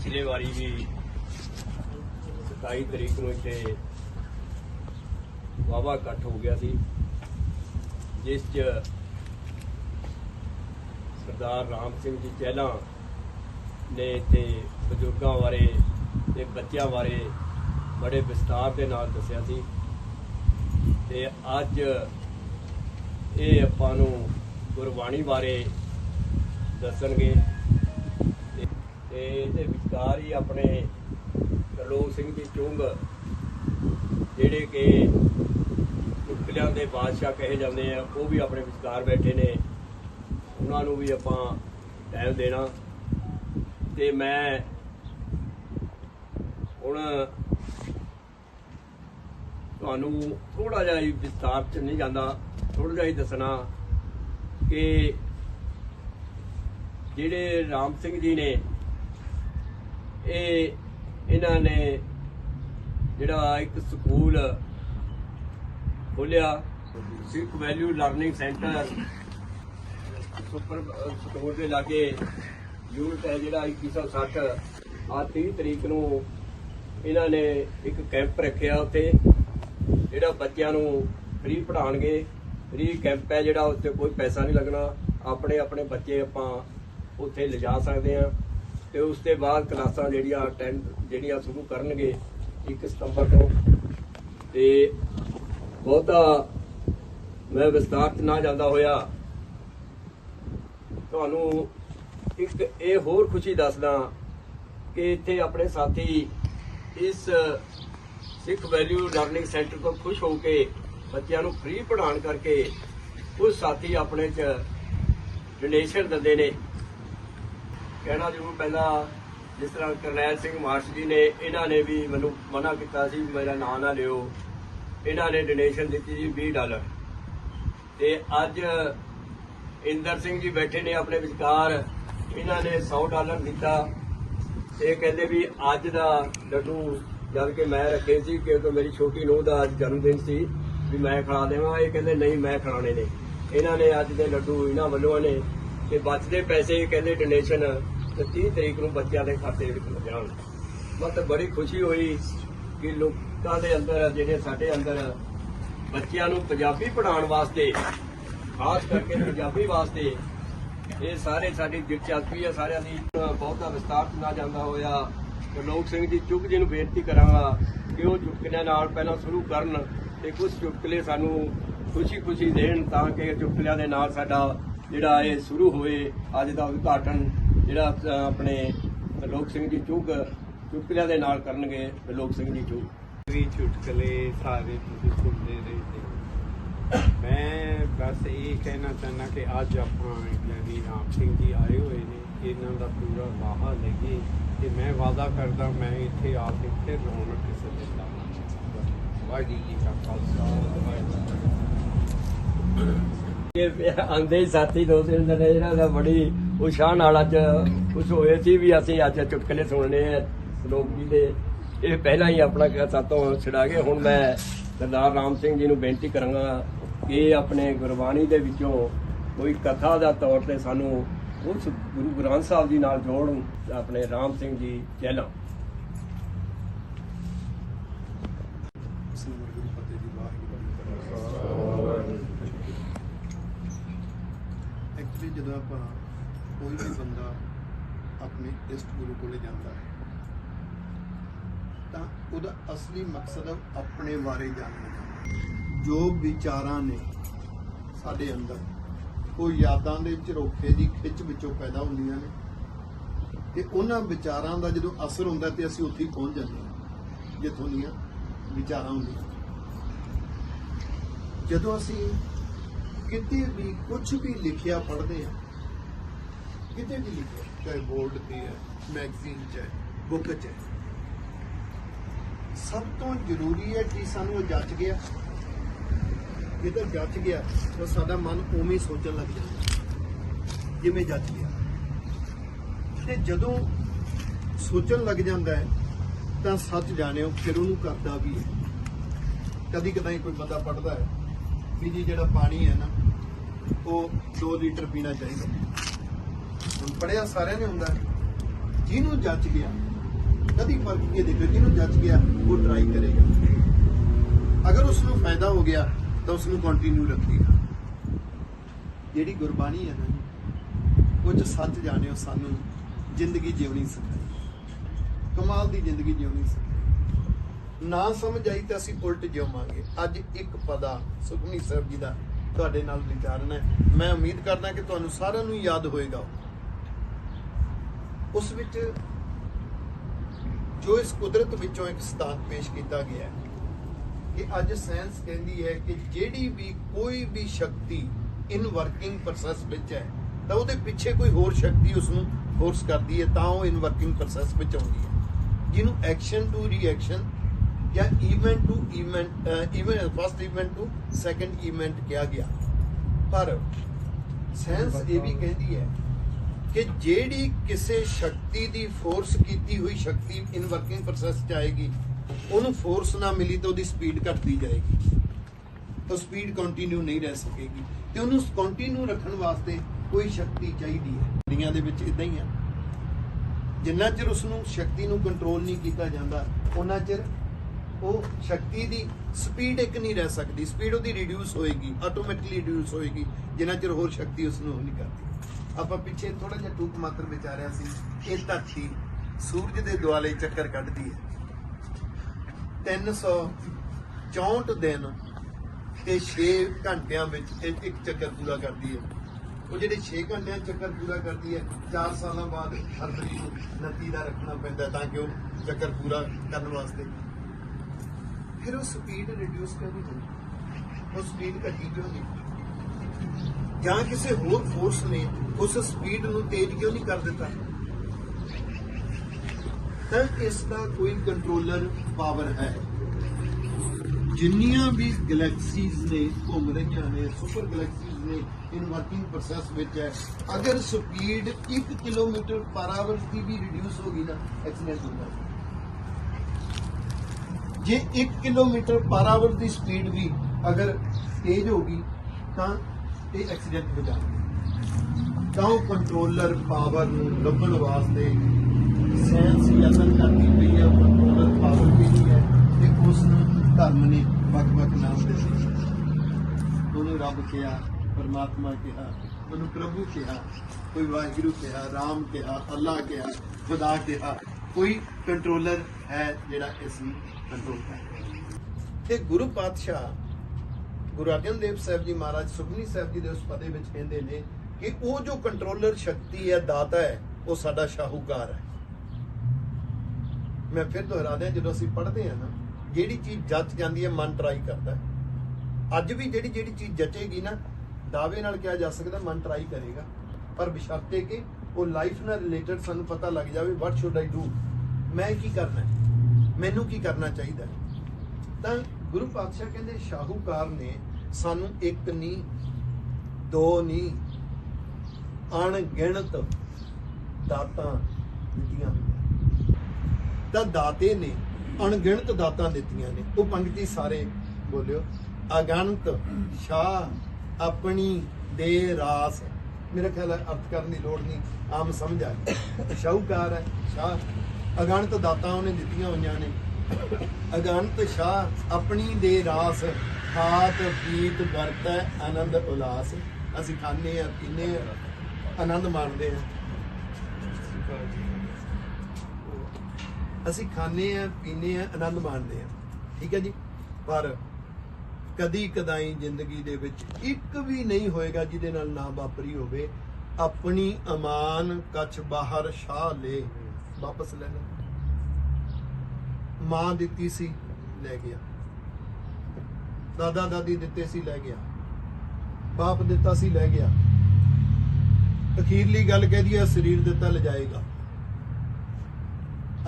पिछले वारी भी 27 तरीक को इत्थे वाहवा इकट्ठ हो गया सी, जिस च सरदार राम सिंह जी चहला ने इत्थे बजुर्गों बारे ते बच्चों बारे बड़े विस्तार के नाल दस्सिया सी। ते अज ये आपां नूं गुरबाणी बारे दसणगे ते इहदे विचकार ही अपने तरलोक सिंह जी चुंग जिहड़े कि चुटकलियां दे बादशाह कहे जाते हैं, वो भी अपने विचकार बैठे ने। उन्हां नूं भी आपां टाइम देना ते मैं हुण तुहानूं थोड़ा जिहा ही विस्तार च नहीं जांदा, थोड़ा जिहा ही दसना कि जिहड़े राम सिंह जी ने इन्हां ने जिहड़ा एक स्कूल खोलिया, Sikh value learning centre super store के लागे यूनिट है जिहड़ा 2160 आ 30 तरीक नूं इन्हां ने एक कैंप रखिया। उत्थे जिहड़ा बच्चों नूं फ्री पढ़ाणगे, फ्री कैंप है जिहड़ा, उत्ते कोई पैसा नहीं लगना, अपने अपने बच्चे आपां उत्थे लिजा सकते हैं। तो उसके बाद क्लासां जिहड़ियां अटेंड जिहड़ियां शुरू करनगे 1 सितंबर को। ते बहुता मैं विस्तार च ना जांदा होया तुहानूं एक ये होर खुशी दसदा कि इत्थे अपने साथी इस सिख वैल्यू लर्निंग सेंटर को खुश होके बच्चों नूं फ्री पढ़ाण करके कुछ साथी अपने च डोनेशन दिंदे ने। कहना जरूर पैंदा, जिस तरह करनैल सिंह मास्टर जी ने, इन्हां ने भी मैनूं मना किया सी मेरा नाम ना लियो। इन्हां ने डोनेशन दी जी $20 ते अज इंदर सिंह जी बैठे ने अपने विचकार, इन्हां ने $100 दिता ते कहते भी अज दा लड्डू जद कि मैं रखे सी क्योंकि मेरी छोटी नूंह दा जन्मदिन सी भी मैं खिला देवां। ये कहते नहीं मैं खिलाने ने। इन्हां ने अज दे लड्डू इन्हां वल्लों ने ते बचते पैसे कहते डोनेशन 30 तरीक नूं बच्चों के खाते विच जाण। मतलब बड़ी खुशी हुई कि लोकां दे अंदर जिहड़े साडे अंदर बच्चों नूं पंजाबी पढ़ाउण वास्ते, खास करके पंजाबी वास्ते ये सारे साडी दिलचस्पी है सारिਆਂ ਦੀ। ਬਹੁਤਾ विस्तार च ना जांदा होया तरलोक सिंह जी चुग जी नूं बेनती करांगा कि वो चुटकुलिਆਂ नाल पहलां शुरू करन ते कुछ चुटकुले सानूं खुशी खुशी देण तां कि चुटकुलिਆਂ दे नाल साडा जिहड़ा ये शुरू होए। अज दा उद्घाटन जिहड़ा अपने तरलोक सिंह जी चुग चुटकुलिਆਂ दे नाल करनगे। तरलोक सिंह जी चुग भी चुटकुले सारे तुसीं सुनते रहे। मैं बस ये कहना चाहना कि अज आपां यानी राम सिंह जी आए हुए ने, इन्हां दा पूरा वाहा लगे ते मैं वादा करदा मैं इत्थे आके फिर रौनक किसे दिन लावांगा। वाहिगुरू जी का खालसा आंदे ही साथी दो दिन ने इन्हां दा बड़ी उत्साह नाल अज कुछ होए सी भी असीं अज चुटकुले सुनने हैं लोक जी दे। ये पहला ही अपना सातों छड़ा गए। हुण मैं सरदार राम सिंह जी नूं बेनती करांगा कि अपने गुरबाणी दे विचों कोई कथा दा तौर ते सानूं उस गुरु ग्रंथ साहब जी नाल जोड़न अपने राम सिंह जी चहला। एक्चुअली जदों आपां कोई भी बंदा अपने इष्ट गुरु को जाता है तो उसका असली मकसद है अपने बारे जानना। जो विचारां ने साडे अंदर वो यादां दे झरोखे दी खिच विचों पैदा होंदियां ने ते उन्हां विचारां दा जदों असर हुंदा ते असीं उत्थे ही पहुंच जांदे हां जित्थों दीयां विचारां होंदियां। जदों असीं किते भी कुछ भी लिखिया पढ़दे हां, किते भी लिखिया, चाहे बोर्ड ते है, मैगजीन च है, बुक च है, सब तो जरूरी है कि सानू जच गया। जे तो जच गया तो साडा मन उवें सोचण लग जाता जिवें जच गया। ते जदों सोचण लग जाता है तो सच जाणिओ फिर उहनूं करदा भी है। कदी कदाई कोई बंदा पढ़दा है भी जी जिहड़ा पानी है ना वो 2 लीटर पीना चाहिए। हुण पढ़िया सारिਆਂ ने हुंदा, जिहनूं जच गया ਕਦੀ ਪਰਖ ਕੇ ਦੇਖੋ, ਜਿਹਨੂੰ ਜੱਜ ਗਿਆ ਉਹ ਟਰਾਈ ਕਰੇਗਾ, ਅਗਰ ਉਸ ਨੂੰ ਫਾਇਦਾ ਹੋ ਗਿਆ ਤਾਂ ਉਸ ਨੂੰ ਕੰਟੀਨਿਊ ਰੱਖੇਗਾ। ਜਿਹੜੀ ਗੁਰਬਾਣੀ ਹੈ ਨਾ ਜੀ, ਉਹ 'ਚ ਸੱਚ ਜਾਣਿਓ ਸਾਨੂੰ ਜ਼ਿੰਦਗੀ ਜਿਉਣੀ ਸਿਖਾਈ, ਕਮਾਲ ਦੀ ਜ਼ਿੰਦਗੀ ਜਿਉਣੀ ਸਿਖਾਈ। ਨਾ ਸਮਝ ਆਈ ਤਾਂ ਅਸੀਂ ਉਲਟ ਜਿਉਵਾਂਗੇ। ਅੱਜ ਇੱਕ ਪਦਾ ਸੁਖਮਨੀ ਸਾਹਿਬ ਜੀ ਦਾ ਤੁਹਾਡੇ ਨਾਲ ਵਿਚਾਰਨਾ ਹੈ। ਮੈਂ ਉਮੀਦ ਕਰਦਾ ਕਿ ਤੁਹਾਨੂੰ ਸਾਰਿਆਂ ਨੂੰ ਯਾਦ ਹੋਏਗਾ। ਉਸ ਵਿੱਚ ਜੋ ਇਸ ਕੁਦਰਤ ਵਿੱਚੋਂ ਇੱਕ ਸਿਧਾਂਤ ਪੇਸ਼ ਕੀਤਾ ਗਿਆ ਹੈ ਕਿ ਅੱਜ ਸਾਇੰਸ ਕਹਿੰਦੀ ਹੈ ਕਿ ਜਿਹੜੀ ਵੀ ਕੋਈ ਵੀ ਸ਼ਕਤੀ ਇਨ ਵਰਕਿੰਗ ਪ੍ਰੋਸੈਸ ਵਿੱਚ ਹੈ ਤਾਂ ਉਹਦੇ ਪਿੱਛੇ ਕੋਈ ਹੋਰ ਸ਼ਕਤੀ ਉਸ ਨੂੰ ਫੋਰਸ ਕਰਦੀ ਹੈ, ਤਾਂ ਉਹ ਇਨ ਵਰਕਿੰਗ ਪ੍ਰੋਸੈਸ ਵਿੱਚ ਆਉਂਦੀ ਹੈ। ਜਿਹਨੂੰ ਐਕਸ਼ਨ ਟੂ ਰਿਐਕਸ਼ਨ ਜਾਂ event to event first event to second event ਕਿਹਾ ਗਿਆ। ਪਰ ਸਾਇੰਸ ਇਹ ਵੀ ਕਹਿੰਦੀ ਹੈ ਕਿ ਜਿਹੜੀ ਕਿਸੇ ਸ਼ਕਤੀ ਦੀ ਫੋਰਸ ਕੀਤੀ ਹੋਈ ਸ਼ਕਤੀ ਇਨ ਵਰਕਿੰਗ ਪ੍ਰੋਸੈਸ 'ਚ ਆਏਗੀ, ਉਹਨੂੰ ਫੋਰਸ ਨਾ ਮਿਲੀ ਤਾਂ ਉਹਦੀ ਸਪੀਡ ਘਟਦੀ ਜਾਏਗੀ, ਤਾਂ ਸਪੀਡ ਕੰਟੀਨਿਊ ਨਹੀਂ ਰਹਿ ਸਕੇਗੀ। ਤੇ ਉਹਨੂੰ ਕੰਟੀਨਿਊ ਰੱਖਣ ਵਾਸਤੇ ਕੋਈ ਸ਼ਕਤੀ ਚਾਹੀਦੀ ਹੈ। ਦੁਨੀਆ ਦੇ ਵਿੱਚ ਇਦਾਂ ਹੀ ਆ, ਜਿੰਨਾ ਚਿਰ ਉਸ ਨੂੰ ਸ਼ਕਤੀ ਨੂੰ ਕੰਟਰੋਲ ਨਹੀਂ ਕੀਤਾ ਜਾਂਦਾ ਉਹਨਾਂ ਚਿਰ ਉਹ ਸ਼ਕਤੀ ਦੀ ਸਪੀਡ ਇੱਕ ਨਹੀਂ ਰਹਿ ਸਕਦੀ। ਸਪੀਡ ਉਹਦੀ ਰਿਡਿਊਸ ਹੋਏਗੀ, ਆਟੋਮੈਟਿਕਲੀ ਰਿਡਿਊਸ ਹੋਏਗੀ, ਜਿੰਨਾ ਚਿਰ ਹੋਰ ਸ਼ਕਤੀ ਉਸ ਨੂੰ ਨਹੀਂ ਕਰਦੀ। ਆਪਾਂ ਪਿੱਛੇ ਥੋੜਾ ਜਿਹਾ ਟੂਕ ਮਾਤਰ ਵਿਚਾਰਿਆ ਸੀ, ਇਹ ਧਰਤੀ ਸੂਰਜ ਦੇ ਦੁਆਲੇ ਚੱਕਰ ਕੱਢਦੀ ਹੈ 364 ਦਿਨ ਤੇ 6 ਘੰਟਿਆਂ ਵਿੱਚ ਇਹ ਇੱਕ ਚੱਕਰ ਪੂਰਾ ਕਰਦੀ ਹੈ। ਉਹ ਜਿਹੜੇ 6 ਘੰਟਿਆਂ ਚੱਕਰ ਪੂਰਾ ਕਰਦੀ ਹੈ, 4 ਸਾਲਾਂ ਬਾਅਦ ਫਰਵਰੀ ਨੂੰ ਨਤੀਜਾ ਰੱਖਣਾ ਪੈਂਦਾ ਤਾਂ ਕਿ ਉਹ ਚੱਕਰ ਪੂਰਾ ਕਰਨ ਵਾਸਤੇ। ਫਿਰ ਉਹ ਸਪੀਡ ਰਿਡਿਊਸ ਕਿਉਂ ਨਹੀਂ ਹੋਈ? ਉਹ ਸਪੀਡ ਘਟੀ ਕਿਉਂ ਨਹੀਂ? ਜਾਂ ਕਿਸੇ ਹੋਰ ਫੋਰਸ ਨੇ ਉਸ ਸਪੀਡ ਨੂੰ ਤੇਜ਼ ਕਿਉਂ ਨਹੀਂ ਕਰ ਦਿੱਤਾ? ਤਾਂ ਇਸ ਦਾ ਕੋਈ ਕੰਟਰੋਲਰ ਪਾਵਰ ਹੈ। ਜਿੰਨੀਆਂ ਵੀ ਗੈਲੈਕਸੀਜ਼ ਨੇ ਘੁੰਮ ਰਹੀਆਂ ਨੇ, ਸੁਪਰ ਗੈਲੈਕਸੀਜ਼ ਨੇ ਇਨ ਵਰਕਿੰਗ ਪ੍ਰੋਸੈਸ ਵਿੱਚ ਹੈ, ਅਗਰ ਸਪੀਡ 1 ਕਿਲੋਮੀਟਰ ਪਰ ਆਵਰ ਦੀ ਵੀ ਰਿਡਿਊਸ ਹੋ ਗਈ ਨਾ, ਐਕਸੀਡੈਂਟ ਹੁੰਦਾ ਹੈ। ਜੇ 1 ਕਿਲੋਮੀਟਰ ਪਰ ਆਵਰ ਦੀ ਸਪੀਡ ਵੀ ਅਗਰ ਤੇਜ਼ ਹੋ ਗਈ ਤਾਂ ਇਹ ਐਕਸੀਡੈਂਟ ਹੋ ਜਾਂਦਾ। ਤਾਂ ਉਹ ਕੰਟਰੋਲਰ ਪਾਵਰ ਨੂੰ ਲੱਭਣ ਵਾਸਤੇ ਸਾਇੰਸ ਯਤਨ ਕਰਦੀ ਪਈ ਹੈ। ਕੰਟਰੋਲਰ ਪਾਵਰ ਵੀ ਨਹੀਂ ਹੈ ਤੇ ਉਸ ਨੂੰ ਧਰਮ ਨੇ ਵੱਖ-ਵੱਖ ਨਾਮ ਦਿੱਤੇ। ਉਹਨੂੰ ਰੱਬ ਕਿਹਾ, ਪਰਮਾਤਮਾ ਕਿਹਾ, ਉਹਨੂੰ ਪ੍ਰਭੂ ਕਿਹਾ, ਕੋਈ ਵਾਹਿਗੁਰੂ ਕਿਹਾ, ਰਾਮ ਕਿਹਾ, ਅੱਲਾ ਕਿਹਾ, ਖੁਦਾ ਕਿਹਾ। ਕੋਈ ਕੰਟਰੋਲਰ ਹੈ ਜਿਹੜਾ ਇਸ ਨੂੰ ਕੰਟਰੋਲ ਕਰਦਾ। ਤੇ ਗੁਰੂ ਪਾਤਸ਼ਾਹ ਗੁਰੂ ਅਰਜਨ ਦੇਵ ਸਾਹਿਬ ਜੀ ਮਹਾਰਾਜ ਸੁਖਮਨੀ ਸਾਹਿਬ ਜੀ ਦੇ ਉਸ ਪਦੇ ਵਿੱਚ ਕਹਿੰਦੇ ਨੇ ਕਿ ਉਹ ਜੋ ਕੰਟਰੋਲਰ ਸ਼ਕਤੀ ਹੈ, ਦਾਤਾ ਹੈ, ਉਹ ਸਾਡਾ ਸ਼ਾਹੂਕਾਰ ਹੈ। ਮੈਂ ਫਿਰ ਦੁਹਰਾ ਦਿਆਂ, ਜਦੋਂ ਅਸੀਂ ਪੜ੍ਹਦੇ ਹਾਂ ਨਾ, ਜਿਹੜੀ ਚੀਜ਼ ਜੱਚ ਜਾਂਦੀ ਹੈ ਮਨ ਟਰਾਈ ਕਰਦਾ ਹੈ। ਅੱਜ ਵੀ ਜਿਹੜੀ ਚੀਜ਼ ਜਚੇਗੀ ਨਾ, ਦਾਅਵੇ ਨਾਲ ਕਿਹਾ ਜਾ ਸਕਦਾ ਮਨ ਟਰਾਈ ਕਰੇਗਾ, ਪਰ ਬਸ਼ਰਤੇ ਕਿ ਉਹ ਲਾਈਫ ਨਾਲ ਰਿਲੇਟਡ ਸਾਨੂੰ ਪਤਾ ਲੱਗ ਜਾਵੇ ਵਾਟ ਸ਼ੁੱਡ ਆਈ ਡੂ, ਮੈਂ ਕੀ ਕਰਨਾ ਹੈ, ਮੈਨੂੰ ਕੀ ਕਰਨਾ ਚਾਹੀਦਾ। ਤਾਂ ਗੁਰੂ ਪਾਤਸ਼ਾਹ ਕਹਿੰਦੇ ਸ਼ਾਹੂਕਾਰ ਨੇ ਸਾਨੂੰ 1 ਨਹੀਂ 2 ਨਹੀਂ ਅਣਗਿਣਤ ਦਾਤਾਂ ਦਿੱਤੀਆਂ। ਤਾਂ ਦਾਤੇ ਨੇ ਅਣਗਿਣਤ ਦਾਤਾਂ ਦਿੱਤੀਆਂ ਨੇ। ਉਹ ਪੰਕਤੀ ਸਾਰੇ ਬੋਲਿਓ। ਅਗਣਤ ਸ਼ਾਹ ਆਪਣੀ ਦੇ ਰਾਸ। ਮੇਰਾ ਖਿਆਲ ਹੈ ਅਰਥ ਕਰਨ ਦੀ ਲੋੜ ਨਹੀਂ, ਆਮ ਸਮਝ ਆ ਗਈ। ਸ਼ਾਹੂਕਾਰ ਹੈ, ਸ਼ਾਹ ਅਗਣਤ ਦਾਤਾਂ ਉਹਨੇ ਦਿੱਤੀਆਂ ਹੋਈਆਂ ਨੇ। ਅਗਣਤ ਸ਼ਾਹ ਆਪਣੀ ਦੇ ਰਾਸ, ਖਾਤ ਪੀਤ ਵਰਤੈ ਆਨੰਦ ਉਲਾਸ। ਅਸੀਂ ਖਾਂਦੇ ਆ, ਪੀਂਦੇ ਆ, ਆਨੰਦ ਮਾਣਦੇ ਆ। ਅਸੀਂ ਖਾਂਦੇ ਆ, ਪੀਂਦੇ ਆ, ਆਨੰਦ ਮਾਣਦੇ ਆ, ਠੀਕ ਹੈ ਜੀ। ਪਰ ਕਦੀ ਕਦਾਈ ਜ਼ਿੰਦਗੀ ਦੇ ਵਿੱਚ ਇੱਕ ਵੀ ਨਹੀਂ ਹੋਏਗਾ ਜਿਹਦੇ ਨਾਲ ਨਾ ਵਾਪਰੀ ਹੋਵੇ ਆਪਣੀ ਅਮਾਨ ਕੱਛ ਬਾਹਰ ਸ਼ਾਹ ਲੈ, ਵਾਪਸ ਲੈ ਲੈ। ਮਾਂ ਦਿੱਤੀ ਸੀ, ਲੈ ਗਿਆ। ਦਾਦਾ ਦਾਦੀ ਦਿੱਤੇ ਸੀ, ਲੈ ਗਿਆ। ਬਾਪ ਦਿੱਤਾ ਸੀ, ਲੈ ਗਿਆ। ਅਖੀਰਲੀ ਗੱਲ ਕਹਿ ਦਈਏ, ਸਰੀਰ ਦਿੱਤਾ ਲਿਜਾਏਗਾ।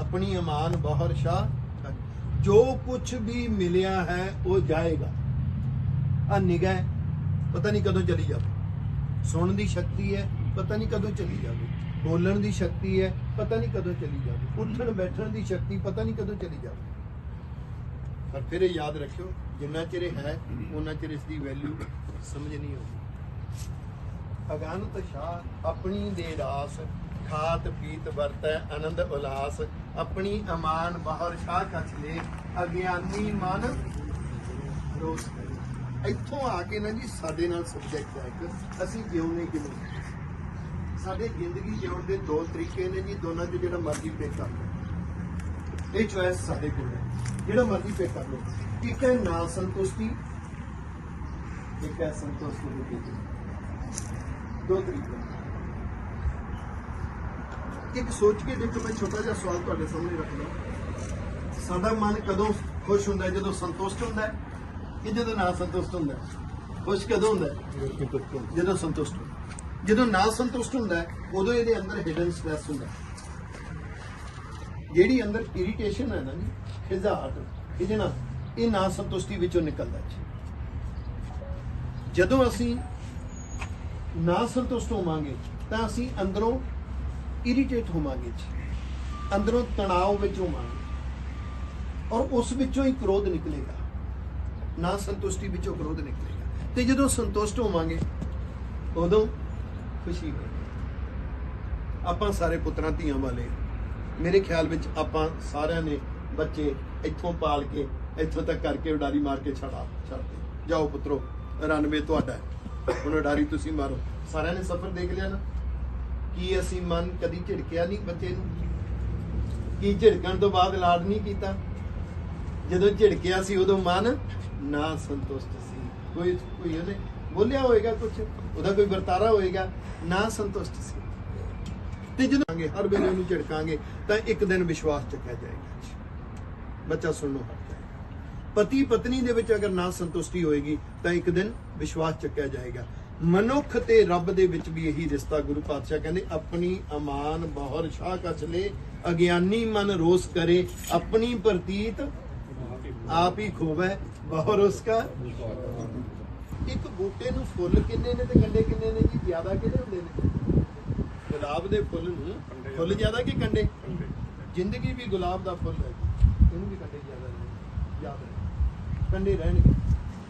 ਆਪਣੀ ਅਮਾਨ ਬਾਹਰ ਸ਼ਾਹ, ਜੋ ਕੁਝ ਵੀ ਮਿਲਿਆ ਹੈ ਉਹ ਜਾਏਗਾ। ਆ ਨਿਗਾਹ ਪਤਾ ਨਹੀਂ ਕਦੋਂ ਚਲੀ ਜਾਵੇ, ਸੁਣਨ ਦੀ ਸ਼ਕਤੀ ਹੈ ਪਤਾ ਨਹੀਂ ਕਦੋਂ ਚਲੀ ਜਾਵੇ, ਬੋਲਣ ਦੀ ਸ਼ਕਤੀ ਹੈ ਪਤਾ ਨਹੀਂ ਕਦੋਂ ਚਲੀ ਜਾਵੇ, ਉੱਠਣ ਬੈਠਣ ਦੀ ਸ਼ਕਤੀ ਪਤਾ ਨਹੀਂ ਕਦੋਂ ਚਲੀ ਜਾਵੇ। ਪਰ ਫਿਰ ਇਹ ਯਾਦ ਰੱਖਿਓ, ਜਿੰਨਾ ਚਿਰ ਇਹ ਹੈ ਉਹਨਾਂ ਚਿਰ ਇਸ ਦੀ ਵੈਲਿਊ ਸਮਝ ਨਹੀਂ ਆਉਂਦੀ। ਅਗਾਨਤ ਸ਼ਾਹ ਆਪਣੀ ਦੇ ਰਾਸ, ਖਾਤ ਪੀਤ ਵਰਤੈ ਆਨੰਦ ਉਲਾਸ, ਆਪਣੀ ਅਮਾਨ ਬਾਹਰ ਸ਼ਾਹ ਕਛ ਲੈ, ਅਗਿਆਨੀ ਮਨ ਰੋਸ ਕਰੇ। ਇੱਥੋਂ ਆ ਕੇ ਨਾ ਜੀ ਸਾਡੇ ਨਾਲ ਸਬਜੈਕਟ ਹੈ ਇੱਕ, ਅਸੀਂ ਜਿਉਣੇ ਕਿਵੇਂ। ਸਾਡੇ ਜ਼ਿੰਦਗੀ ਜਿਉਣ ਦੇ ਦੋ ਤਰੀਕੇ ਨੇ ਜੀ, ਦੋਨਾਂ 'ਚ ਜਿਹੜਾ ਮਰਜ਼ੀ ਪਿਕ ਕਰ ਲਓ, ਇਹ ਚੋਇਸ ਸਾਡੇ ਕੋਲ ਹੈ, ਜਿਹੜਾ ਮਰਜ਼ੀ ਪਿਕ ਕਰ ਲਓ। ਇੱਕ ਹੈ ਨਾ ਸੰਤੁਸ਼ਟੀ, ਇੱਕ ਹੈ ਸੰਤੁਸ਼ਟੀ ਦੀ। ਦੋ ਤਰੀਕੇ। ਇੱਕ ਸੋਚ ਕੇ ਦੇਖੋ, ਮੈਂ ਛੋਟਾ ਜਿਹਾ ਸਵਾਲ ਤੁਹਾਡੇ ਸਾਹਮਣੇ ਰੱਖਦਾ। ਸਾਡਾ ਮਨ ਕਦੋਂ ਖੁਸ਼ ਹੁੰਦਾ ਹੈ? ਜਦੋਂ ਸੰਤੁਸ਼ਟ ਹੁੰਦਾ ਹੈ ਕਿ ਜਦੋਂ ਨਾ ਸੰਤੁਸ਼ਟ ਹੁੰਦਾ ਹੈ? ਖੁਸ਼ ਕਦੋਂ ਹੁੰਦਾ ਹੈ? ਜਦੋਂ ਸੰਤੁਸ਼ਟ ਹੁੰਦਾ। ਜਦੋਂ ਨਾ ਸੰਤੁਸ਼ਟ ਹੁੰਦਾ ਹੈ ਉਦੋਂ ਇਹਦੇ ਅੰਦਰ ਹਿਡਨ ਸਟ੍ਰੈਸ ਹੁੰਦਾ ਹੈ। ਜਿਹੜੀ ਅੰਦਰ ਇਰੀਟੇਸ਼ਨ ਹੈ ਨਾ ਜੀ, ਖਿਝਾਹਟ, ਖਿਝਣਾ, ਇਹ ਨਾ ਸੰਤੁਸ਼ਟੀ ਵਿੱਚੋਂ ਨਿਕਲਦਾ ਜੀ। ਜਦੋਂ ਅਸੀਂ ਨਾ ਸੰਤੁਸ਼ਟ ਹੋਵਾਂਗੇ ਤਾਂ ਅਸੀਂ ਅੰਦਰੋਂ ਇਰੀਟੇਟ ਹੋਵਾਂਗੇ ਜੀ, ਅੰਦਰੋਂ ਤਣਾਅ ਵਿੱਚ ਹੋਵਾਂਗੇ, ਔਰ ਉਸ ਵਿੱਚੋਂ ਹੀ ਕ੍ਰੋਧ ਨਿਕਲੇਗਾ। ਨਾ ਸੰਤੁਸ਼ਟੀ ਵਿੱਚੋਂ ਕ੍ਰੋਧ ਨਿਕਲੇਗਾ। ਤੇ ਜਦੋਂ ਸੰਤੁਸ਼ਟ ਹੋਵਾਂਗੇ ਉਦੋਂ ਖੁਸ਼ੀ ਹੋਏਗੀ। ਆਪਾਂ ਸਾਰੇ ਪੁੱਤਰਾਂ ਧੀਆਂ ਵਾਲੇ, ਮੇਰੇ ਖਿਆਲ ਵਿੱਚ ਆਪਾਂ ਸਾਰਿਆਂ ਨੇ ਬੱਚੇ ਇੱਥੋਂ ਪਾਲ ਕੇ ਇੱਥੋਂ ਤੱਕ ਕਰਕੇ ਉਡਾਰੀ ਮਾਰ ਕੇ ਛੱਡਦੇ। ਜਾਓ ਪੁੱਤਰੋ, ਰਨਵੇ ਤੁਹਾਡਾ ਹੈ, ਹੁਣ ਉਡਾਰੀ ਤੁਸੀਂ ਮਾਰੋ। ਸਾਰਿਆਂ ਨੇ ਸਫ਼ਰ ਦੇਖ ਲਿਆ ਨਾ। ਕੀ ਅਸੀਂ ਮਨ ਕਦੀ ਝਿੜਕਿਆ ਨਹੀਂ ਬੱਚੇ ਨੂੰ? ਕੀ ਝਿੜਕਣ ਤੋਂ ਬਾਅਦ ਲਾਡ ਨਹੀਂ ਕੀਤਾ? ਜਦੋਂ ਝਿੜਕਿਆ ਸੀ ਉਦੋਂ ਮਨ ਨਾ ਸੰਤੁਸ਼ਟ ਸੀ। ਕੋਈ ਉਹਨੇ ਬੋਲਿਆ ਹੋਏਗਾ, ਕੁਝ ਉਹਦਾ ਕੋਈ ਵਰਤਾਰਾ ਹੋਏਗਾ, ਨਾ ਸੰਤੁਸ਼ਟ ਸੀ। ਤੇ ਜਦੋਂ ਹਰ ਵੇਲੇ ਉਹਨੂੰ ਝਿੜਕਾਂਗੇ ਤਾਂ ਇੱਕ ਦਿਨ ਵਿਸ਼ਵਾਸ ਚੱਕਿਆ ਜਾਏਗਾ। ਬੱਚਾ ਸੁਣਨੋਂ ਹਟ ਜਾਏਗਾ। ਪਤੀ ਪਤਨੀ ਦੇ ਵਿੱਚ ਅਗਰ ਨਾ ਸੰਤੁਸ਼ਟੀ ਹੋਏਗੀ ਤਾਂ ਇੱਕ ਦਿਨ ਵਿਸ਼ਵਾਸ ਚੱਕਿਆ ਜਾਏਗਾ। ਮਨੁੱਖ ਤੇ ਰੱਬ ਦੇ ਵਿੱਚ ਵੀ ਇਹੀ ਰਿਸ਼ਤਾ। ਗੁਰੂ ਪਾਤਸ਼ਾਹ ਕਹਿੰਦੇ ਆਪਣੀ ਅਮਾਨ ਬਾਹਰ ਸ਼ਾਹ ਕਛ ਲੈ, ਅਗਿਆਨੀ ਮਨ ਰੋਸ ਕਰੇ, ਆਪਣੀ ਪ੍ਰਤੀਤ ਆਪ ਹੀ ਖੋਵੈ ਬਾਹਰ ਉਸਕਾ। ਇੱਕ ਬੂਟੇ ਨੂੰ ਫੁੱਲ ਕਿੰਨੇ ਨੇ ਤੇ ਕੰਡੇ ਕਿੰਨੇ ਨੇ ਜੀ? ਜ਼ਿਆਦਾ ਕਿਹੜੇ ਹੁੰਦੇ ਨੇ? ਗੁਲਾਬ ਦੇ ਫੁੱਲ ਨੂੰ ਫੁੱਲ ਜ਼ਿਆਦਾ ਕਿ ਕੰਡੇ? ਜ਼ਿੰਦਗੀ ਵੀ ਗੁਲਾਬ ਦਾ ਫੁੱਲ ਹੈ, ਇਹਨੂੰ ਵੀ ਕੰਡੇ ਜ਼ਿਆਦਾ ਨੇ। ਯਾਦ ਰੱਖੋ, ਕੰਡੇ ਰਹਿਣਗੇ।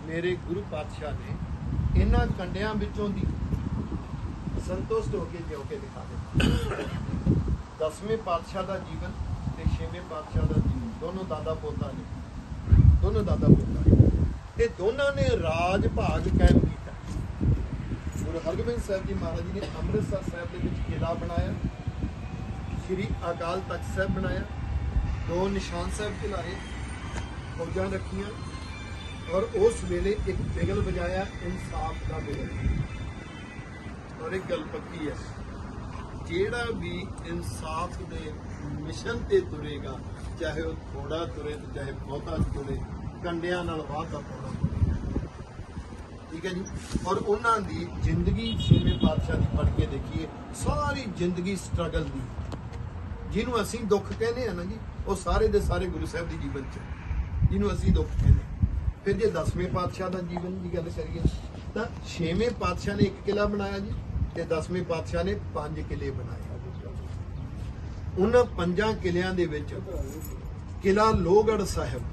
ਮੇਰੇ ਗੁਰੂ ਪਾਤਸ਼ਾਹ ਨੇ ਇਹਨਾਂ ਕੰਡਿਆਂ ਵਿੱਚੋਂ ਦੀ ਸੰਤੁਸ਼ਟ ਹੋ ਕੇ ਜਿਉ ਕੇ ਦਿਖਾ ਦਿੱਤਾ। 10ਵੇਂ ਪਾਤਸ਼ਾਹ ਦਾ ਜੀਵਨ ਤੇ 6ਵੇਂ ਪਾਤਸ਼ਾਹ ਦਾ ਜੀਵਨ, ਦੋਨੋਂ ਦਾਦਾ ਪੋਤਾ ਨੇ, ਦੋਨੋਂ ਦਾਦਾ ਪੋਤਾ ਨੇ, ਤੇ ਦੋਨਾਂ ਨੇ ਰਾਜ ਭਾਗ ਕਾਇਮ ਕੀਤਾ। ਗੁਰੂ ਹਰਗੋਬਿੰਦ ਸਾਹਿਬ ਜੀ ਮਹਾਰਾਜ ਜੀ ਨੇ ਅੰਮ੍ਰਿਤਸਰ ਸਾਹਿਬ ਦੇ ਵਿੱਚ ਕਿਲਾ ਬਣਾਇਆ, ਸ਼੍ਰੀ ਅਕਾਲ ਤਖਤ ਸਾਹਿਬ ਬਣਾਇਆ, 2 ਨਿਸ਼ਾਨ ਸਾਹਿਬ ਖਿਲਾਰੇ, ਫੌਜਾਂ ਰੱਖੀਆਂ, ਔਰ ਉਸ ਵੇਲੇ ਇੱਕ ਬਿਗਲ ਵਜਾਇਆ, ਇਨਸਾਫ ਦਾ ਬਿਗਲ। ਔਰ ਇੱਕ ਗੱਲ ਪੱਕੀ ਹੈ, ਜਿਹੜਾ ਵੀ ਇਨਸਾਫ ਦੇ ਮਿਸ਼ਨ ਤੇ ਤੁਰੇਗਾ, ਚਾਹੇ ਉਹ ਥੋੜਾ ਤੁਰੇ ਤੇ ਚਾਹੇ ਬਹੁਤਾ ਤੁਰੇ, ਕੰਡਿਆਂ ਨਾਲ ਵਾਧਾ ਪਾਉਣਾ। ਠੀਕ ਹੈ ਜੀ। ਔਰ ਉਹਨਾਂ ਦੀ ਜ਼ਿੰਦਗੀ 6ਵੇਂ ਪਾਤਸ਼ਾਹ ਦੀ ਪੜ੍ਹ ਕੇ ਦੇਖੀਏ, ਸਾਰੀ ਜ਼ਿੰਦਗੀ ਸਟਰਗਲ ਦੀ, ਜਿਹਨੂੰ ਅਸੀਂ ਦੁੱਖ ਕਹਿੰਦੇ ਆ ਨਾ ਜੀ, ਉਹ ਸਾਰੇ ਦੇ ਸਾਰੇ ਗੁਰੂ ਸਾਹਿਬ ਦੀ ਜੀਵਨ ਚ, ਜਿਹਨੂੰ ਅਸੀਂ ਦੁੱਖ ਕਹਿੰਦੇ। ਫਿਰ ਜੇ 10ਵੇਂ ਪਾਤਸ਼ਾਹ ਦਾ ਜੀਵਨ ਦੀ ਗੱਲ ਕਰੀਏ ਤਾਂ 6ਵੇਂ ਪਾਤਸ਼ਾਹ ਨੇ 1 ਕਿਲਾ ਬਣਾਇਆ ਜੀ, ਤੇ 10ਵੇਂ ਪਾਤਸ਼ਾਹ ਨੇ 5 ਕਿਲੇ ਬਣਾਏ। ਉਹਨਾਂ 5 ਕਿਲਿਆਂ ਦੇ ਵਿੱਚ ਕਿਲਾ ਲੋਹਗੜ੍ਹ ਸਾਹਿਬ,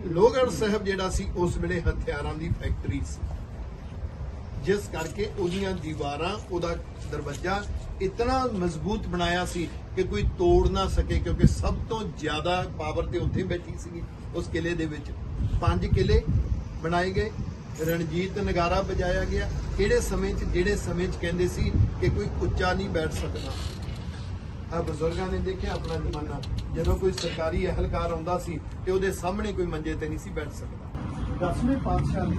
ਲੋਹਗੜ੍ਹ ਸਾਹਿਬ ਜਿਹੜਾ ਸੀ ਉਸ ਵੇਲੇ ਹਥਿਆਰਾਂ ਦੀ ਫੈਕਟਰੀ ਸੀ, ਜਿਸ ਕਰਕੇ ਉਹਦੀਆਂ ਦੀਵਾਰਾਂ, ਉਹਦਾ ਦਰਵਾਜ਼ਾ ਇਤਨਾ ਮਜ਼ਬੂਤ ਬਣਾਇਆ ਸੀ ਕਿ ਕੋਈ ਤੋੜ ਨਾ ਸਕੇ, ਕਿਉਂਕਿ ਸਭ ਤੋਂ ਜ਼ਿਆਦਾ ਪਾਵਰ ਤੇ ਉੱਥੇ ਬੈਠੀ ਸੀ ਉਸ ਕਿਲੇ ਦੇ ਵਿੱਚ। 5 ਕਿਲੇ ਬਣਾਏ ਗਏ, ਰਣਜੀਤ ਨਗਾਰਾ ਵਜਾਇਆ ਗਿਆ। ਕਿਹੜੇ ਸਮੇਂ 'ਚ? ਜਿਹੜੇ ਸਮੇਂ 'ਚ ਕਹਿੰਦੇ ਸੀ ਕਿ ਕੋਈ ਉੱਚਾ ਨਹੀਂ ਬੈਠ ਸਕਦਾ। ਆ ਬਜ਼ੁਰਗਾਂ ਨੇ ਦੇਖਿਆ ਆਪਣਾ ਜ਼ਮਾਨਾ, ਜਦੋਂ ਕੋਈ ਸਰਕਾਰੀ ਅਹਿਲਕਾਰ ਆਉਂਦਾ ਸੀ ਤੇ ਉਹਦੇ ਸਾਹਮਣੇ ਕੋਈ ਮੰਜੇ ਤੇ ਨਹੀਂ ਸੀ ਬੈਠ ਸਕਦਾ। 10ਵੇਂ ਪਾਤਸ਼ਾਹ ਨੇ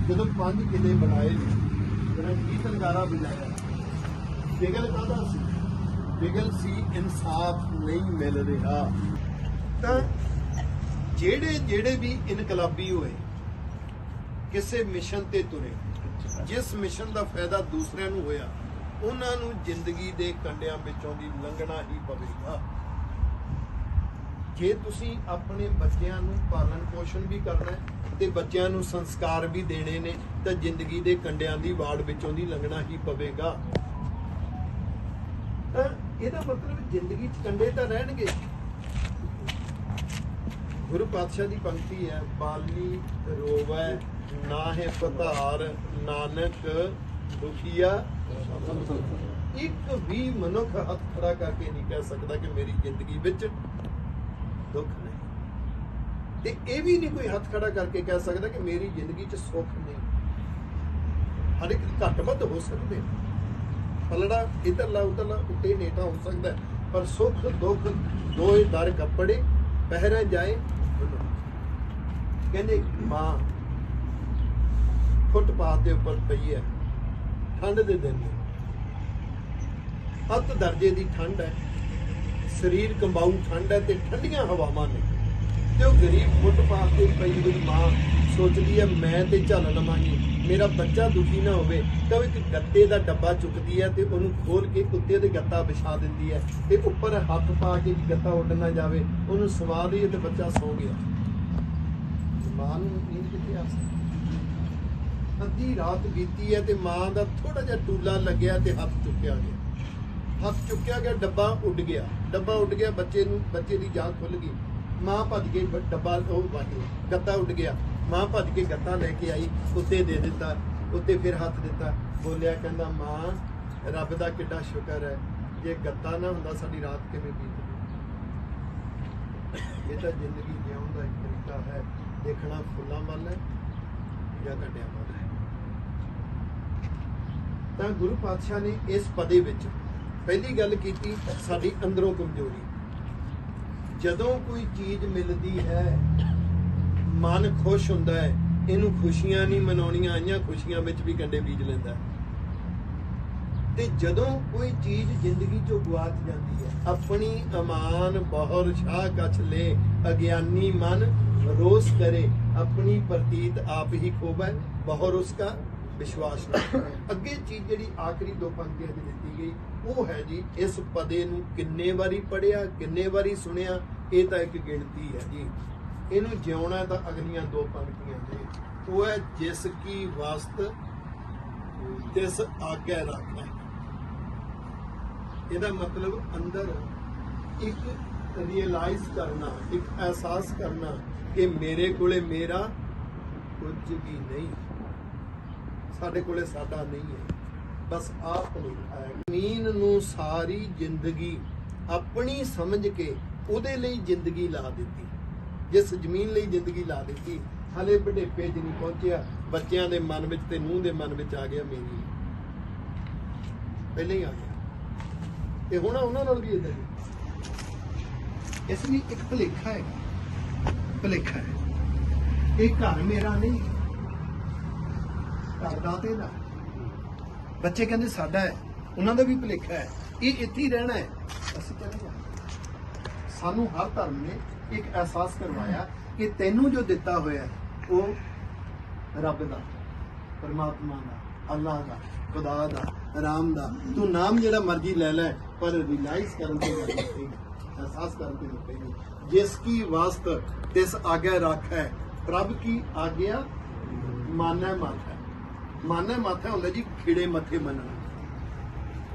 ਜਦੋਂ 5 ਕਿਲੇ ਬਣਾਏ ਨੇ, ਰਣਜੀਤ ਨਗਾਰਾ ਵਜਾਇਆ। ਬਿਗਲ ਕਾਹਦਾ ਸੀ? ਬਿਗਲ ਸੀ ਇਨਸਾਫ ਨਹੀਂ ਮਿਲ ਰਿਹਾ। ਤਾਂ ਜਿਹੜੇ ਵੀ ਇਨਕਲਾਬੀ ਹੋਏ, ਕਿਸੇ ਮਿਸ਼ਨ ਤੇ ਤੁਰੇ, ਜਿਸ ਮਿਸ਼ਨ ਦਾ ਫਾਇਦਾ ਦੂਸਰਿਆਂ ਨੂੰ ਹੋਇਆ, ਉਹਨਾਂ ਨੂੰ ਜ਼ਿੰਦਗੀ ਦੇ ਕੰਡਿਆਂ ਵਿੱਚੋਂ ਦੀ ਲੰਘਣਾ ਹੀ ਪਵੇਗਾ। ਜੇ ਤੁਸੀਂ ਆਪਣੇ ਬੱਚਿਆਂ ਨੂੰ ਪਾਲਣ ਪੋਸ਼ਣ ਵੀ ਕਰਨਾ ਹੈ ਤੇ ਬੱਚਿਆਂ ਨੂੰ ਸੰਸਕਾਰ ਵੀ ਦੇਣੇ ਨੇ, ਤਾਂ ਜ਼ਿੰਦਗੀ ਦੇ ਕੰਡਿਆਂ ਦੀ ਵਾੜ ਵਿੱਚੋਂ ਦੀ ਲੰਘਣਾ ਹੀ ਪਵੇਗਾ। ਤਾਂ ਇਹਦਾ ਮਤਲਬ ਜ਼ਿੰਦਗੀ 'ਚ ਕੰਡੇ ਤਾਂ ਰਹਿਣਗੇ। ਗੁਰੂ ਪਾਤਸ਼ਾਹ ਦੀ ਪੰਕਤੀ ਹੈ, ਬਾਲੀ ਰੋਵੈ ਨਾਹਿ ਪਧਾਰ, ਨਾਨਕ ਦੁਖੀਆ। ਇੱਕ ਵੀ ਮਨੁੱਖ ਹੱਥ ਖੜਾ ਕਰਕੇ ਨਹੀਂ ਕਹਿ ਸਕਦਾ ਕਿ ਮੇਰੀ ਜ਼ਿੰਦਗੀ ਵਿੱਚ ਦੁੱਖ ਨਹੀਂ, ਤੇ ਇਹ ਵੀ ਨਹੀਂ ਕੋਈ ਹੱਥ ਖੜਾ ਕਰਕੇ ਕਹਿ ਸਕਦਾ ਕਿ ਮੇਰੀ ਜ਼ਿੰਦਗੀ 'ਚ ਸੁੱਖ ਨਹੀਂ। ਹਰ ਇੱਕ ਘੱਟ ਵੱਧ ਹੋ ਸਕਦੇ, ਪਲੜਾ ਇਧਰਲਾ ਉਧਰਲਾ ਉੱਤੇ ਨੇਟਾ ਹੋ ਸਕਦਾ, ਪਰ ਸੁੱਖ ਦੁੱਖ ਦੋਏ ਦਰ ਕੱਪੜੇ ਪਹਿਰਾ ਜਾਏ। ਕਹਿੰਦੇ ਮਾਂ ਫੁੱਟਪਾਥ ਦੇ ਉੱਪਰ ਪਈ ਹੈ, ਠੰਡ ਦੇ ਦਿਨ ਨੇ, ਅੱਤ ਦਰਜੇ ਦੀ ਠੰਡ ਹੈ, ਸਰੀਰ ਕੰਬਾਊ ਠੰਡ ਹੈ ਤੇ ਠੰਡੀਆਂ ਹਵਾਵਾਂ ਨੇ, ਤੇ ਉਹ ਗਰੀਬ ਫੁੱਟਪਾਥ ਤੇ ਪਈ ਹੋਈ ਮਾਂ ਸੋਚਦੀ ਹੈ ਮੈਂ ਤੇ ਝੱਲ ਲਵਾਂਗੀ, ਮੇਰਾ ਬੱਚਾ ਦੁਖੀ ਨਾ ਹੋਵੇ, ਤਾਂ ਉਹ ਇੱਕ ਗੱਤੇ ਦਾ ਡੱਬਾ ਚੁੱਕਦੀ ਹੈ ਤੇ ਉਹਨੂੰ ਖੋਲ ਕੇ ਉੱਤੇ ਤੇ ਗੱਤਾ ਵਿਛਾ ਦਿੰਦੀ ਹੈ ਤੇ ਉੱਪਰ ਹੱਥ ਪਾ ਕੇ ਗੱਤਾ ਉੱਡ ਨਾ ਜਾਵੇ, ਉਹਨੂੰ ਸਵਾ ਦੀ ਤੇ ਬੱਚਾ ਸੌ ਗਿਆ। ਮਾਂ ਨੂੰ ਨੀਂਦ ਕਿੱਥੇ ਆ ਸਕਦੀ? ਅੱਧੀ ਰਾਤ ਬੀਤੀ ਹੈ ਤੇ ਮਾਂ ਦਾ ਥੋੜਾ ਜਿਹਾ ਟੂਲਾ ਲੱਗਿਆ ਤੇ ਹੱਥ ਚੁੱਕਿਆ ਗਿਆ, ਡੱਬਾ ਉੱਡ ਗਿਆ, ਬੱਚੇ ਦੀ ਜਾਨ ਖੁੱਲ ਗਈ। ਮਾਂ ਭੱਜ ਕੇ ਡੱਬਾ ਉਹ ਗੱਤਾ ਉੱਡ ਗਿਆ, ਮਾਂ ਭੱਜ ਕੇ ਗੱਤਾ ਲੈ ਕੇ ਆਈ, ਉੱਤੇ ਦੇ ਦਿੱਤਾ, ਉੱਤੇ ਫਿਰ ਹੱਥ ਦਿੱਤਾ, ਬੋਲਿਆ ਕਹਿੰਦਾ ਮਾਂ ਰੱਬ ਦਾ ਕਿੱਡਾ ਸ਼ੁਕਰ ਹੈ, ਜੇ ਗੱਤਾ ਨਾ ਹੁੰਦਾ ਸਾਡੀ ਰਾਤ ਕਿਵੇਂ ਬੀਤਦੀ। ਇਹ ਤਾਂ ਜ਼ਿੰਦਗੀ ਜਿਉਣ ਦਾ ਇੱਕ ਤਰੀਕਾ ਹੈ, ਦੇਖਣਾ ਫੁੱਲਾਂ ਵੱਲ ਹੈ ਜਾਂ ਕੱਟਿਆ ਵੱਲ ਹੈ। ਤਾਂ ਗੁਰੂ ਪਾਤਸ਼ਾਹ ਨੇ ਇਸ ਪਦੇ ਵਿੱਚ ਪਹਿਲੀ ਗੱਲ ਕੀਤੀ ਸਾਡੀ ਅੰਦਰੋਂ ਕਮਜ਼ੋਰੀ। ਜਦੋਂ ਕੋਈ ਚੀਜ਼ ਮਿਲਦੀ ਹੈ ਮਨ ਖੁਸ਼ ਹੁੰਦਾ ਹੈ, ਇਹਨੂੰ ਖੁਸ਼ੀਆਂ ਨਹੀਂ ਮਨਾਉਣੀਆਂ ਆਈਆਂ, ਖੁਸ਼ੀਆਂ ਵਿੱਚ ਵੀ ਕੰਡੇ ਬੀਜ ਲੈਂਦਾ। ਤੇ ਜਦੋਂ ਕੋਈ ਚੀਜ਼ ਜ਼ਿੰਦਗੀ ਚੋਂ ਗੁਆਚ ਜਾਂਦੀ ਹੈ, ਆਪਣੀ ਅਮਾਨ ਬਹੁਰ ਸ਼ਾਹ ਕਛ ਲੈ, ਅਗਿਆਨੀ ਮਨ ਰੋਸ ਕਰੇ, ਆਪਣੀ ਪ੍ਰਤੀਤ ਆਪ ਹੀ ਖੋਬੈ, ਬਹੁਰ ਉਸਕਾ ਵਿਸ਼ਵਾਸ ਨਾ। ਅੱਗੇ ਚੀਜ਼ ਜਿਹੜੀ ਆਖਰੀ ਦੋ ਪੰਕਤੀਆਂ 'ਚ ਦਿੱਤੀ ਗਈ ਉਹ ਹੈ ਜੀ, ਇਸ ਪਦੇ ਨੂੰ ਕਿੰਨੇ ਵਾਰੀ ਪੜਿਆ, ਕਿੰਨੇ ਵਾਰੀ ਸੁਣਿਆ, ਇਹ ਤਾਂ ਇੱਕ ਗਿਣਤੀ ਹੈ ਜੀ। ਇਹਨੂੰ ਜਿਉਣਾ ਤਾਂ ਅਗਲੀਆਂ ਦੋ ਪੰਕਤੀਆਂ ਨੇ, ਉਹ ਹੈ ਜਿਸ ਕੀ ਵਸਤ ਤਿਸ ਆਗੇ ਰੱਖੈ। ਇਹਦਾ ਮਤਲਬ ਅੰਦਰ ਇੱਕ ਰੀਅਲਾਈਜ਼ ਕਰਨਾ, ਇੱਕ ਅਹਿਸਾਸ ਕਰਨਾ ਕਿ ਮੇਰੇ ਕੋਲੇ ਮੇਰਾ ਕੁਝ ਵੀ ਨਹੀਂ, ਸਾਡੇ ਕੋਲੇ ਸਾਡਾ ਨਹੀਂ ਹੈ, ਬਸ ਆਪ ਲਿਖਾ ਹੈ। ਜ਼ਮੀਨ ਨੂੰ ਸਾਰੀ ਜ਼ਿੰਦਗੀ ਆਪਣੀ ਸਮਝ ਕੇ ਉਹਦੇ ਲਈ ਜ਼ਿੰਦਗੀ ਲਾ ਦਿੱਤੀ, ਜਿਸ ਜ਼ਮੀਨ ਲਈ ਜ਼ਿੰਦਗੀ ਲਾ ਦਿੱਤੀ, ਹਲੇ ਬੁਢੇਪੇ 'ਚ ਨਹੀਂ ਪਹੁੰਚਿਆ, ਬੱਚਿਆਂ ਦੇ ਮਨ ਵਿੱਚ ਤੇ ਨੂੰਹ ਦੇ ਮਨ ਵਿੱਚ ਆ ਗਿਆ ਮੇਰੀ, ਪਹਿਲਾਂ ਹੀ ਆ ਗਿਆ, ਤੇ ਹੁਣ ਉਹਨਾਂ ਨਾਲ ਵੀ ਇਦਾਂ ਹੀ। ਇਸ ਲਈ ਇੱਕ ਭੁਲੇਖਾ ਹੈ, ਇਹ ਘਰ ਮੇਰਾ ਨਹੀਂ, ਘਰ ਦਾ ਤੇਰਾ। ਬੱਚੇ ਕਹਿੰਦੇ ਸਾਡਾ ਹੈ, ਉਹਨਾਂ ਦਾ ਵੀ ਭੁਲੇਖਾ ਹੈ, ਇਹ ਇੱਥੇ ਹੀ ਰਹਿਣਾ ਹੈ, ਅਸੀਂ ਚਲੇ ਜਾਣਾ। ਸਾਨੂੰ ਹਰ ਧਰਮ ਨੇ ਇੱਕ ਅਹਿਸਾਸ ਕਰਵਾਇਆ ਕਿ ਤੈਨੂੰ ਜੋ ਦਿੱਤਾ ਹੋਇਆ ਉਹ ਰੱਬ ਦਾ, ਪਰਮਾਤਮਾ ਦਾ, ਅੱਲਾਹ ਦਾ, ਖੁਦਾ ਦਾ, ਰਾਮ ਦਾ। ਤੂੰ ਨਾਮ ਜਿਹੜਾ ਮਰਜ਼ੀ ਲੈ ਲੈ, ਪਰ ਰਿਲਾਈਜ਼ ਕਰਨ ਤੇ ਅਹਿਸਾਸ ਕਰਨ ਤੇ ਨਹੀਂ। ਜਿਸ ਕੀ ਵਾਸਤ ਤਿਸ ਆਗੇ ਰੱਖ ਹੈ, ਪ੍ਰਭ ਕੀ ਆਗਿਆ ਮਾਨੈ ਮਾਥਾ। ਮਾਨੈ ਮਾਥਾ ਹੁੰਦਾ ਜੀ ਖਿੜੇ ਮੱਥੇ ਮੰਨਣਾ।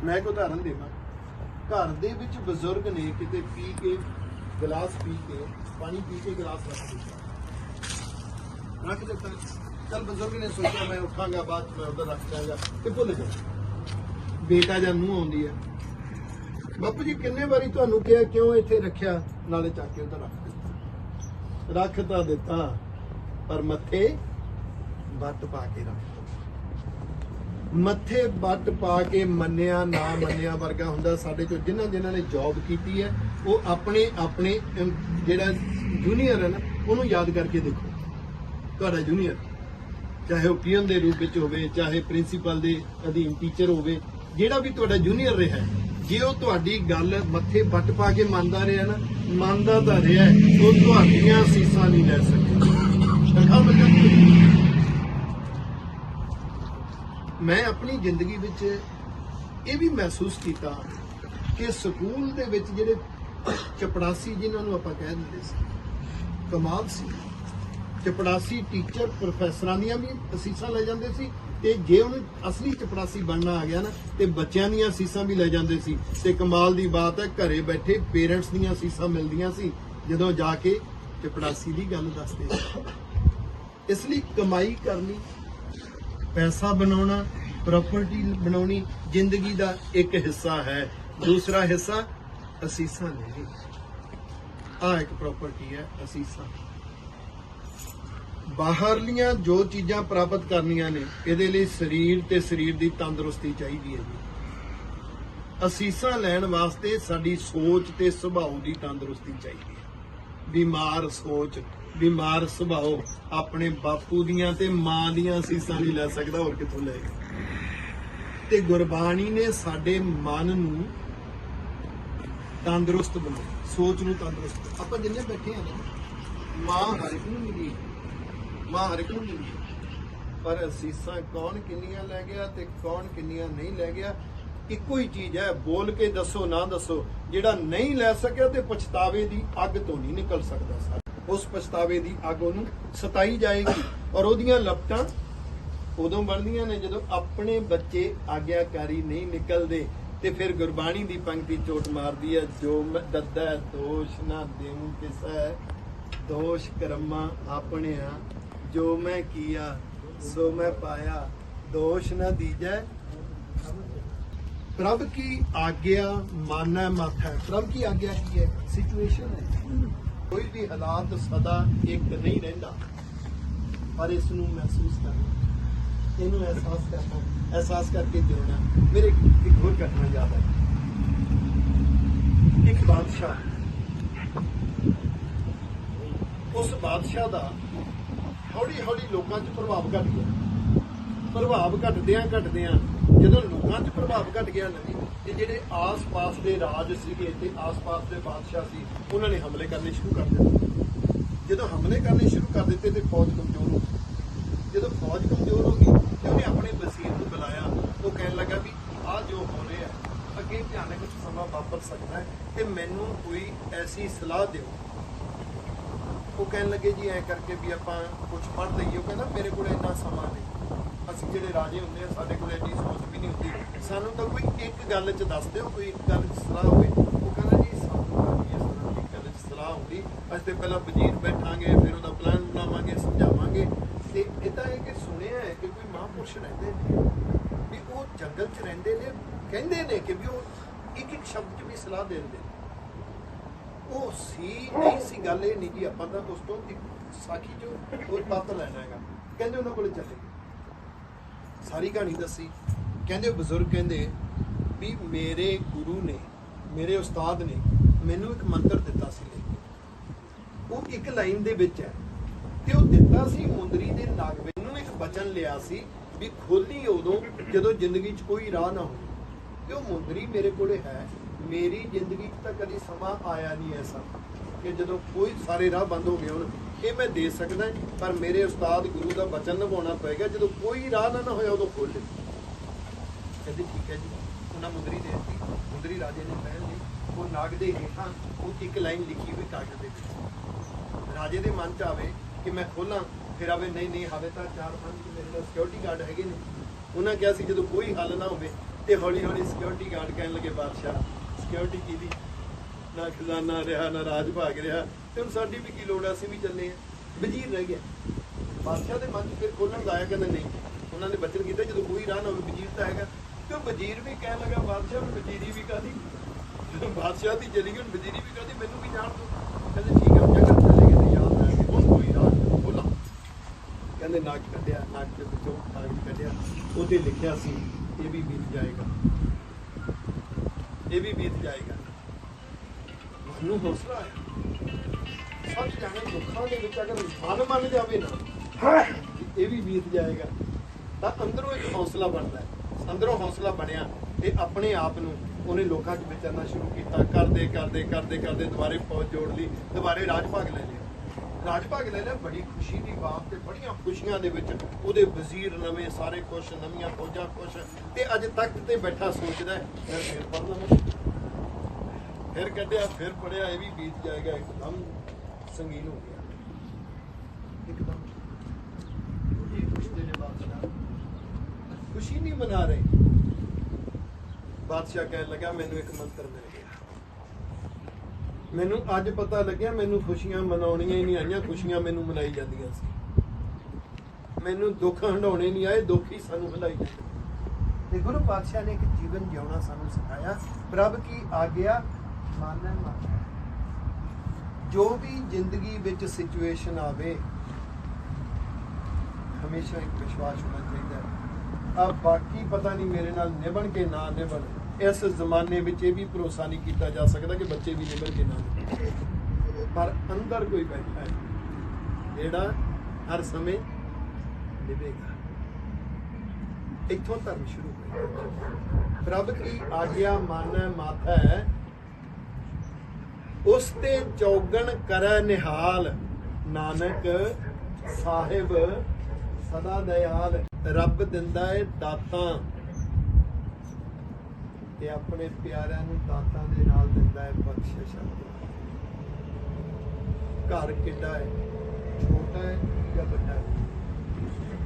ਮੈਂ ਇੱਕ ਉਦਾਹਰਨ ਦੇਵਾਂ, ਘਰ ਦੇ ਵਿੱਚ ਬਜ਼ੁਰਗ ਨੇ ਕਿਤੇ ਪੀ ਕੇ ਗਲਾਸ ਪੀ ਕੇ ਪਾਣੀ ਪੀ ਕੇ ਗਲਾਸ ਰੱਖ ਦਿੱਤਾ, ਚੱਲ ਬਜ਼ੁਰਗ ਨੇ ਸੋਚਿਆ ਮੈਂ ਉੱਠਾਂਗਾ ਬਾਅਦ ਚ ਮੈਂ ਉਧਰ ਰੱਖ ਜਾਵਾਂਗਾ, ਤੇ ਭੁੱਲ ਗਿਆ। ਬੇਟਾ ਜਾਂ ਮੂੰਹ ਆਉਂਦੀ ਹੈ, ਬਾਪੂ ਜੀ ਕਿੰਨੇ ਵਾਰੀ ਤੁਹਾਨੂੰ ਕਿਹਾ ਕਿਉਂ ਇੱਥੇ ਰੱਖਿਆ, ਨਾਲੇ ਚੱਕ ਕੇ ਉਧਰ ਰੱਖ ਤਾਂ ਦਿੱਤਾ, ਪਰ ਮੱਥੇ ਵੱਟ ਪਾ ਕੇ ਰੱਖ, ਮੱਥੇ ਵੱਟ ਪਾ ਕੇ ਮੰਨਿਆ ਨਾ ਮੰਨਿਆ ਵਰਗਾ ਹੁੰਦਾ। ਸਾਡੇ ਚੋਂ ਜਿਨ੍ਹਾਂ ਨੇ ਜੌਬ ਕੀਤੀ ਹੈ ਉਹ ਆਪਣੇ ਜਿਹੜਾ ਜੂਨੀਅਰ ਹੈ ਨਾ ਉਹਨੂੰ ਯਾਦ ਕਰਕੇ ਦੇਖੋ। ਤੁਹਾਡਾ ਜੂਨੀਅਰ ਚਾਹੇ ਉਹ ਪੀਐਨ ਦੇ ਰੂਪ ਵਿੱਚ ਹੋਵੇ, ਚਾਹੇ ਪ੍ਰਿੰਸੀਪਲ ਦੇ ਅਧੀਨ ਟੀਚਰ ਹੋਵੇ, ਜਿਹੜਾ ਵੀ ਤੁਹਾਡਾ ਜੂਨੀਅਰ ਰਿਹਾ, ਜੇ ਉਹ ਤੁਹਾਡੀ ਗੱਲ ਮੱਥੇ ਵੱਟ ਪਾ ਕੇ ਮੰਨਦਾ ਰਿਹਾ ਨਾ, ਮੰਨਦਾ ਤਾਂ ਰਿਹਾ, ਉਹ ਤੁਹਾਡੀਆਂ ਸੀਸਾਂ ਨਹੀਂ ਲੈ ਸਕਦਾ। ਮੈਂ ਆਪਣੀ ਜ਼ਿੰਦਗੀ ਵਿੱਚ ਇਹ ਵੀ ਮਹਿਸੂਸ ਕੀਤਾ ਕਿ ਸਕੂਲ ਦੇ ਵਿੱਚ ਜਿਹੜੇ ਚਪੜਾਸੀ ਜਿਨ੍ਹਾਂ ਨੂੰ ਆਪਾਂ ਕਹਿ ਦਿੰਦੇ ਸੀ, ਕਮਾਲ ਸੀ। ਚਪੜਾਸੀ ਟੀਚਰ ਪ੍ਰੋਫੈਸਰਾਂ ਦੀਆਂ ਵੀ ਅਸੀਸਾਂ ਲੈ ਜਾਂਦੇ ਸੀ, ਤੇ ਜੇ ਉਹਨੂੰ ਅਸਲੀ ਚਪੜਾਸੀ ਬਣਨਾ ਆ ਗਿਆ ਨਾ ਤੇ ਬੱਚਿਆਂ ਦੀਆਂ ਅਸੀਸਾਂ ਵੀ ਲੈ ਜਾਂਦੇ ਸੀ। ਤੇ ਕਮਾਲ ਦੀ ਬਾਤ ਹੈ, ਘਰੇ ਬੈਠੇ ਪੇਰੈਂਟਸ ਦੀਆਂ ਅਸੀਸਾਂ ਮਿਲਦੀਆਂ ਸੀ ਜਦੋਂ ਜਾ ਕੇ ਚਪੜਾਸੀ ਦੀ ਗੱਲ ਦੱਸਦੇ ਸੀ। ਇਸ ਲਈ ਕਮਾਈ ਕਰਨੀ, ਪੈਸਾ ਬਣਾਉਣਾ, ਪ੍ਰਾਪਰਟੀ ਬਣਾਉਣੀ ਜ਼ਿੰਦਗੀ ਦਾ ਇੱਕ ਹਿੱਸਾ ਹੈ। ਦੂਸਰਾ ਹਿੱਸਾ ਅਸੀਸਾਂ ਨੇ। ਆ ਇੱਕ ਪ੍ਰਾਪਰਟੀ ਹੈ ਅਸੀਸਾਂ। ਬਾਹਰਲੀਆਂ ਜੋ ਚੀਜ਼ਾਂ ਪ੍ਰਾਪਤ ਕਰਨੀਆਂ ਨੇ ਇਹਦੇ ਲਈ ਸਰੀਰ ਤੇ ਸਰੀਰ ਦੀ ਤੰਦਰੁਸਤੀ ਚਾਹੀਦੀ ਹੈ ਜੀ। ਅਸੀਸਾਂ ਲੈਣ ਵਾਸਤੇ ਸਾਡੀ ਸੋਚ ਤੇ ਸੁਭਾਅ ਦੀ ਤੰਦਰੁਸਤੀ ਚਾਹੀਦੀ ਹੈ। ਬਿਮਾਰ ਸੋਚ, ਬਿਮਾਰ ਸੁਭਾਅ ਆਪਣੇ ਬਾਪੂ ਦੀਆਂ ਤੇ ਮਾਂ ਦੀਆਂ ਅਸੀਸਾਂ ਨਹੀਂ ਲੈ ਸਕਦਾ, ਹੋਰ ਕਿੱਥੋਂ ਲਏਗਾ। ਤੇ ਗੁਰਬਾਣੀ ਨੇ ਸਾਡੇ ਮਨ ਨੂੰ ਤੰਦਰੁਸਤ ਬਣਾਇਆ, ਸੋਚ ਨੂੰ ਤੰਦਰੁਸਤ। ਆਪਾਂ ਜਿੰਨੇ ਬੈਠੇ ਹਾਂ ਨਾ, ਮਾਂ ਹਰ ਇੱਕ ਨੂੰ ਮਿਲੀ, ਮਾਂ ਹਰ ਇੱਕ ਨੂੰ ਮਿਲੀ, ਪਰ ਅਸੀਸਾਂ ਕੌਣ ਕਿੰਨੀਆਂ ਲੈ ਗਿਆ ਤੇ ਕੌਣ ਕਿੰਨੀਆਂ ਨਹੀਂ ਲੈ ਗਿਆ, ਇੱਕੋ ਹੀ ਚੀਜ਼ ਹੈ। ਬੋਲ ਕੇ ਦੱਸੋ ਨਾ ਦੱਸੋ, ਜਿਹੜਾ ਨਹੀਂ ਲੈ ਸਕਿਆ ਤੇ ਪਛਤਾਵੇ ਦੀ ਅੱਗ ਤੋਂ ਨਹੀਂ ਨਿਕਲ ਸਕਦਾ ਸਰ। ਉਸ ਪਛਤਾਵੇ ਦੀ ਅੱਗ ਉਹਨੂੰ ਸਤਾਈ ਜਾਏਗੀ, ਔਰ ਉਹਦੀਆਂ ਲਪਟਾਂ ਉਦੋਂ ਬਣਦੀਆਂ ਨੇ ਜਦੋਂ ਆਪਣੇ ਬੱਚੇ ਆਗਿਆਕਾਰੀ ਨਹੀਂ ਨਿਕਲਦੇ। ਤੇ ਫਿਰ ਗੁਰਬਾਣੀ ਦੀ ਪੰਕਤੀ ਚੋਟ ਮਾਰਦੀ ਹੈ, ਜੋ ਦੱਦਾ ਦੋਸ਼ ਨਾ ਦੇਉ ਕਿਸੈ, ਦੋਸ਼ ਕਰਮਾਂ ਆਪਣਿਆ, ਜੋ ਮੈਂ ਕੀਆ ਸੋ ਮੈਂ ਪਾਇਆ, ਦੋਸ਼ ਨਾ ਦੀਜੈ। ਪ੍ਰਭ ਕੀ ਆਗਿਆ ਮਾਨੈ ਮਾਥੈ। ਪ੍ਰਭ ਕੀ ਆਗਿਆ ਕੀ ਹੈ? ਸਿਚੁਏਸ਼ਨ ਹੈ। ਕੋਈ ਵੀ ਹਾਲਾਤ ਸਦਾ ਇੱਕ ਨਹੀਂ ਰਹਿੰਦਾ, ਪਰ ਇਸ ਨੂੰ ਮਹਿਸੂਸ ਕਰਨਾ, ਇਹਨੂੰ ਅਹਿਸਾਸ ਕਰਨਾ, ਅਹਿਸਾਸ ਕਰਕੇ ਜਿਉਣਾ। ਮੇਰੇ ਇੱਕ ਹੋਰ ਘਟਨਾ ਯਾਦ ਆਈ। ਇੱਕ ਬਾਦਸ਼ਾਹ, ਉਸ ਬਾਦਸ਼ਾਹ ਦਾ ਹੌਲੀ ਹੌਲੀ ਲੋਕਾਂ 'ਚ ਪ੍ਰਭਾਵ ਘਟ ਗਿਆ। ਪ੍ਰਭਾਵ ਘਟਦਿਆਂ ਜਦੋਂ ਲੋਕਾਂ 'ਚ ਪ੍ਰਭਾਵ ਘਟ ਗਿਆ ਨਹੀਂ, ਤੇ ਜਿਹੜੇ ਆਸ-ਪਾਸ ਦੇ ਰਾਜ ਸੀਗੇ ਤੇ ਆਸ-ਪਾਸ ਦੇ ਬਾਦਸ਼ਾਹ ਸੀ, ਉਹਨਾਂ ਨੇ ਹਮਲੇ ਕਰਨੇ ਸ਼ੁਰੂ ਕਰ ਦਿੱਤੇ। ਜਦੋਂ ਹਮਲੇ ਕਰਨੇ ਸ਼ੁਰੂ ਕਰ ਦਿੱਤੇ ਤੇ ਫੌਜ ਕਮਜ਼ੋਰ ਹੋ ਗਈ। ਜਦੋਂ ਫੌਜ ਕਮਜ਼ੋਰ ਹੋ ਗਈ ਤੇ ਉਹਨੇ ਆਪਣੇ ਵਜ਼ੀਰ ਨੂੰ ਬੁਲਾਇਆ। ਉਹ ਕਹਿਣ ਲੱਗਾ ਵੀ ਆਹ ਜੋ ਹੋ ਰਿਹਾ ਅੱਗੇ ਭਿਆਨਕ ਸਮਾਂ ਵਾਪਰ ਸਕਦਾ ਹੈ ਤੇ ਮੈਨੂੰ ਕੋਈ ਐਸੀ ਸਲਾਹ ਦਿਓ। ਉਹ ਕਹਿਣ ਲੱਗੇ ਜੀ ਐ ਕਰਕੇ ਵੀ ਆਪਾਂ ਕੁਝ ਪੜ੍ਹ ਲਈਏ। ਉਹ ਕਹਿੰਦਾ ਮੇਰੇ ਕੋਲ ਇੰਨਾ ਸਮਾਂ ਨਹੀਂ, ਅਸੀਂ ਜਿਹੜੇ ਰਾਜੇ ਹੁੰਦੇ ਆ ਸਾਡੇ ਕੋਲ ਇੰਨੀ ਸੋਚ ਵੀ ਨਹੀਂ ਹੁੰਦੀ, ਸਾਨੂੰ ਤਾਂ ਕੋਈ ਇੱਕ ਗੱਲ 'ਚ ਦੱਸ ਦਿਓ, ਕੋਈ ਇੱਕ ਗੱਲ 'ਚ ਸਲਾਹ ਹੋਵੇ। ਉਹ ਕਹਿੰਦਾ ਜੀ ਸਾਨੂੰ ਤਾਂ ਇਸ ਤਰ੍ਹਾਂ ਦੀ ਗੱਲ 'ਚ ਸਲਾਹ ਹੁੰਦੀ, ਅਸੀਂ ਤੇ ਪਹਿਲਾਂ ਵਜ਼ੀਰ ਬੈਠਾਂਗੇ, ਫਿਰ ਉਹਦਾ ਪਲਾਨ ਬਣਾਵਾਂਗੇ, ਸਮਝਾਵਾਂਗੇ। ਤੇ ਇਦਾਂ ਹੈ ਕਿ ਸੁਣਿਆ ਹੈ ਕਿ ਕੋਈ ਮਹਾਂਪੁਰਸ਼ ਰਹਿੰਦੇ ਨੇ ਵੀ ਉਹ ਜੰਗਲ 'ਚ ਰਹਿੰਦੇ ਨੇ, ਕਹਿੰਦੇ ਨੇ ਕਿ ਵੀ ਉਹ ਇੱਕ ਇੱਕ ਸ਼ਬਦ 'ਚ ਵੀ ਸਲਾਹ ਦੇ ਦਿੰਦੇ ਨੇ। ਉਹ ਸੀ ਨਹੀਂ ਸੀ ਗੱਲ, ਇਹ ਨਹੀਂ ਜੀ ਆਪਾਂ ਤਾਂ ਉਸ ਤੋਂ ਇੱਕ ਸਾਖੀ 'ਚੋਂ ਕੋਈ ਪੱਤ ਲੈਣਾ ਹੈਗਾ। ਕਹਿੰਦੇ ਉਹਨਾਂ ਕੋਲ ਚੱਲੇ, ਸਾਰੀ ਕਹਾਣੀ ਦੱਸੀ। ਕਹਿੰਦੇ ਬਜ਼ੁਰਗ ਕਹਿੰਦੇ ਵੀ ਮੇਰੇ ਗੁਰੂ ਨੇ, ਮੇਰੇ ਉਸਤਾਦ ਨੇ ਮੈਨੂੰ ਇੱਕ ਮੰਤਰ ਦਿੱਤਾ ਸੀ ਲਿਖ ਕੇ। ਉਹ ਇੱਕ ਲਾਈਨ ਦੇ ਵਿੱਚ ਹੈ ਤੇ ਉਹ ਦਿੱਤਾ ਸੀ ਮੁੰਦਰੀ ਦੇ ਨਾਗਵੇ ਨੂੰ। ਇੱਕ ਬਚਨ ਲਿਆ ਸੀ ਵੀ ਖੋਲੀ ਉਦੋਂ ਜਦੋਂ ਜ਼ਿੰਦਗੀ 'ਚ ਕੋਈ ਰਾਹ ਨਾ ਹੋਵੇ। ਤੇ ਉਹ ਮੁੰਦਰੀ ਮੇਰੇ ਕੋਲੇ ਹੈ। ਮੇਰੀ ਜ਼ਿੰਦਗੀ 'ਚ ਤਾਂ ਕਦੀ ਸਮਾਂ ਆਇਆ ਨਹੀਂ ਐਸਾ ਕਿ ਜਦੋਂ ਕੋਈ ਸਾਰੇ ਰਾਹ ਬੰਦ ਹੋ ਗਏ ਹੋਣ। ਇਹ ਮੈਂ ਦੇ ਸਕਦਾ, ਪਰ ਮੇਰੇ ਉਸਤਾਦ ਗੁਰੂ ਦਾ ਬਚਨ ਨਿਭਾਉਣਾ ਪਏਗਾ, ਜਦੋਂ ਕੋਈ ਰਾਹ ਨਾ ਹੋਇਆ ਉਦੋਂ ਖੋਲ ਲੈ। ਕਹਿੰਦੇ ਠੀਕ ਹੈ ਜੀ। ਉਹਨਾਂ ਮੁੰਦਰੀ ਦੇ ਦਿੱਤੀ। ਮੁੰਦਰੀ ਰਾਜੇ ਨੇ ਪਹਿਨ ਲਈ। ਉਹ ਨਾਗ ਦੇ ਹੇਠਾਂ ਉਹ ਇੱਕ ਲਾਈਨ ਲਿਖੀ ਹੋਈ ਕਾਗਜ਼ ਦੇ ਵਿੱਚ। ਰਾਜੇ ਦੇ ਮਨ 'ਚ ਆਵੇ ਕਿ ਮੈਂ ਖੋਲਾਂ, ਫਿਰ ਆਵੇ ਨਹੀਂ ਹਾਲੇ ਤਾਂ 4-5 ਮੇਰੇ ਨਾਲ ਸਿਕਿਉਰਿਟੀ ਗਾਰਡ ਹੈਗੇ ਨੇ। ਉਹਨਾਂ ਕਿਹਾ ਸੀ ਜਦੋਂ ਕੋਈ ਹੱਲ ਨਾ ਹੋਵੇ ਤੇ ਹੌਲੀ ਹੌਲੀ ਸਿਕਿਉਰਿਟੀ ਗਾਰਡ ਕਹਿਣ ਲੱਗੇ ਬਾਦਸ਼ਾਹ ਸਿਕਿਉਰਿਟੀ ਕਿਹਦੀ, ਨਾ ਖਜ਼ਾਨਾ ਰਿਹਾ ਨਾ ਰਾਜ ਭਾਗ ਰਿਹਾ, ਤੇ ਹੁਣ ਸਾਡੀ ਵੀ ਕੀ ਲੋੜ ਆ, ਅਸੀਂ ਵੀ ਚੱਲੇ ਆ। ਵਜ਼ੀਰ ਰਹਿ ਗਿਆ। ਬਾਦਸ਼ਾਹ ਦੇ ਮਨ 'ਚ ਫਿਰ ਖੋਲਣ ਦਾ ਆਇਆ, ਕਹਿੰਦਾ ਨਹੀਂ। ਉਹਨਾਂ ਨੇ ਬਚਨ ਕੀਤਾ ਜਦੋਂ ਕੋਈ ਰਾਹ ਨਾ ਹੋਵੇ ਵਜ਼ੀਰ ਤਾਂ ਹੈਗਾ। ਤੇ ਉਹ ਵਜ਼ੀਰ ਵੀ ਕਹਿਣ ਲੱਗਾ ਬਾਦਸ਼ਾਹ ਨੂੰ ਵਜ਼ੀਰੀ ਵੀ ਕਾਹਦੀ, ਜਦੋਂ ਬਾਦਸ਼ਾਹ ਦੀ ਚਲੀ ਗਈ ਹੁਣ ਵਜ਼ੀਰੀ ਵੀ ਕਾਹਦੀ, ਮੈਨੂੰ ਵੀ ਜਾਣ ਦਿਓ। ਕਹਿੰਦੇ ਠੀਕ ਹੈ। ਜਗ੍ਹਾ ਚਲੇ ਗਏ ਤੇ ਯਾਦ ਆਇਆ ਕਿ ਹੁਣ ਕੋਈ ਰਾਹ ਖੋਲਾਂ। ਕਹਿੰਦੇ ਨਾਗ ਕੱਢਿਆ, ਨਾਗ ਦੇ ਵਿੱਚੋਂ ਕਾਗਜ਼ ਕੱਢਿਆ, ਉਹਤੇ ਲਿਖਿਆ ਸੀ ਇਹ ਵੀ ਬੀਤ ਜਾਏਗਾ, ਇਹ ਵੀ ਬੀਤ ਜਾਏਗਾ। ਮੈਨੂੰ ਹੌਸਲਾ ਆਇਆ। ਸੱਚ ਜਾਣੇ ਦੁੱਖਾਂ ਦੇ ਵਿੱਚ ਅਗਰ ਮਨ ਮੰਨ ਜਾਵੇ ਨਾ ਇਹ ਵੀ ਬੀਤ ਜਾਏਗਾ, ਤਾਂ ਅੰਦਰੋਂ ਇੱਕ ਹੌਸਲਾ ਬਣਦਾ ਹੈ। ਅੰਦਰੋਂ ਹੌਸਲਾ ਬਣਿਆ ਤੇ ਆਪਣੇ ਆਪ ਨੂੰ ਉਹਨੇ ਲੋਕਾਂ 'ਚ ਵਿਚਰਨਾ ਸ਼ੁਰੂ ਕੀਤਾ। ਕਰਦੇ ਦੁਬਾਰੇ ਫੌਜ ਜੋੜ ਲਈ, ਦੁਬਾਰੇ ਰਾਜ ਭਾਗ ਲੈ ਲਿਆ। ਰਾਜ ਭਾਗ ਲੈ ਲਿਆ, ਬੜੀ ਖੁਸ਼ੀ ਦੀ ਬਾਤ ਤੇ ਬੜੀਆਂ ਖੁਸ਼ੀਆਂ ਦੇ ਵਿੱਚ ਉਹਦੇ ਵਜ਼ੀਰ ਨਵੇਂ, ਸਾਰੇ ਖੁਸ਼, ਨਵੀਆਂ ਫੌਜਾਂ ਖੁਸ਼। ਤੇ ਅੱਜ ਤਖਤ ਤੇ ਬੈਠਾ ਸੋਚਦਾ ਫਿਰ ਪੜ੍ਹ ਲਵਾਂ, ਫਿਰ ਕੱਢਿਆ, ਫਿਰ ਪੜਿਆ, ਇਹ ਵੀ ਬੀਤ ਜਾਏਗਾ। ਇੱਕਦਮ ਸੰਗੀਨ ਹੋ ਗਿਆ, ਇੱਕਦਮ ਇਹ ਪੁੱਛਦੇ ਨੇ ਬਾਦਸ਼ਾਹ ਖੁਸ਼ੀ ਨਹੀਂ ਮਨਾ ਰਹੇ। ਬਾਦਸ਼ਾਹ ਕਹਿਣ ਲੱਗਾ ਮੈਨੂੰ ਇੱਕ ਮੰਤਰ ਮਿਲ ਗਿਆ, ਮੈਨੂੰ ਅੱਜ ਪਤਾ ਲੱਗਿਆ ਮੈਨੂੰ ਖੁਸ਼ੀਆਂ ਮਨਾਉਣੀਆਂ ਹੀ ਨਹੀਂ ਆਈਆਂ, ਖੁਸ਼ੀਆਂ ਮੈਨੂੰ ਮਨਾਈ ਜਾਂਦੀਆਂ ਸੀ। ਮੈਨੂੰ ਦੁੱਖ ਹੰਡਾਉਣੇ ਨਹੀਂ ਆਏ, ਦੁੱਖ ਹੀ ਸਾਨੂੰ ਹੰਡਾਈ ਜਾਂਦੇ। ਤੇ ਗੁਰੂ ਪਾਤਸ਼ਾਹ ਨੇ ਇੱਕ ਜੀਵਨ ਜਿਉਣਾ ਸਾਨੂੰ ਸਿਖਾਇਆ। ਪ੍ਰਭ ਕੀ ਆਗਿਆ ਮਾਨੈ ਮਾਨੈ। ਜੋ ਵੀ ਜ਼ਿੰਦਗੀ ਵਿੱਚ ਸਿਚੁਏਸ਼ਨ ਆਵੇ ਹਮੇਸ਼ਾ ਇੱਕ ਵਿਸ਼ਵਾਸ ਹੋਣਾ ਚਾਹੀਦਾ ਹੈ। ਆ ਬਾਕੀ ਪਤਾ ਨਹੀਂ ਮੇਰੇ ਨਾਲ ਨਿਭਣ ਕੇ ਨਾ ਨਿਭਣ, ਇਸ ਜ਼ਮਾਨੇ ਵਿੱਚ ਇਹ ਵੀ ਭਰੋਸਾ ਨਹੀਂ ਕੀਤਾ ਜਾ ਸਕਦਾ ਕਿ ਬੱਚੇ ਵੀ ਨਿਭਣ ਕੇ ਨਾ ਨਿਭਣ, ਪਰ ਅੰਦਰ ਕੋਈ ਬੈਠਾ ਹੈ ਜਿਹੜਾ ਹਰ ਸਮੇਂ ਨਿਭੇਗਾ। ਇੱਥੋਂ ਧਰਮ ਸ਼ੁਰੂ ਹੋਇਆ। ਪ੍ਰਭ ਕੀ ਆਗਿਆ ਮਾਨੈ ਮਾਥੈ, ਉਸ ਤੇ ਚੌਗਣ ਕਰੈ ਨਿਹਾਲ, ਨਾਨਕ ਸਾਹਿਬ ਸਦਾ ਦਇਆਲ। ਰੱਬ ਦਿੰਦਾ ਏ ਦਾਤਾਂ ਤੇ ਆਪਣੇ ਪਿਆਰਿਆਂ ਨੂੰ ਦਾਤਾਂ ਦੇ ਨਾਲ ਦਿੰਦਾ ਹੈ ਬਖਸ਼ਿਸ਼। ਘਰ ਕਿੱਡਾ ਹੈ, ਛੋਟਾ ਹੈ ਜਾਂ ਵੱਡਾ ਹੈ,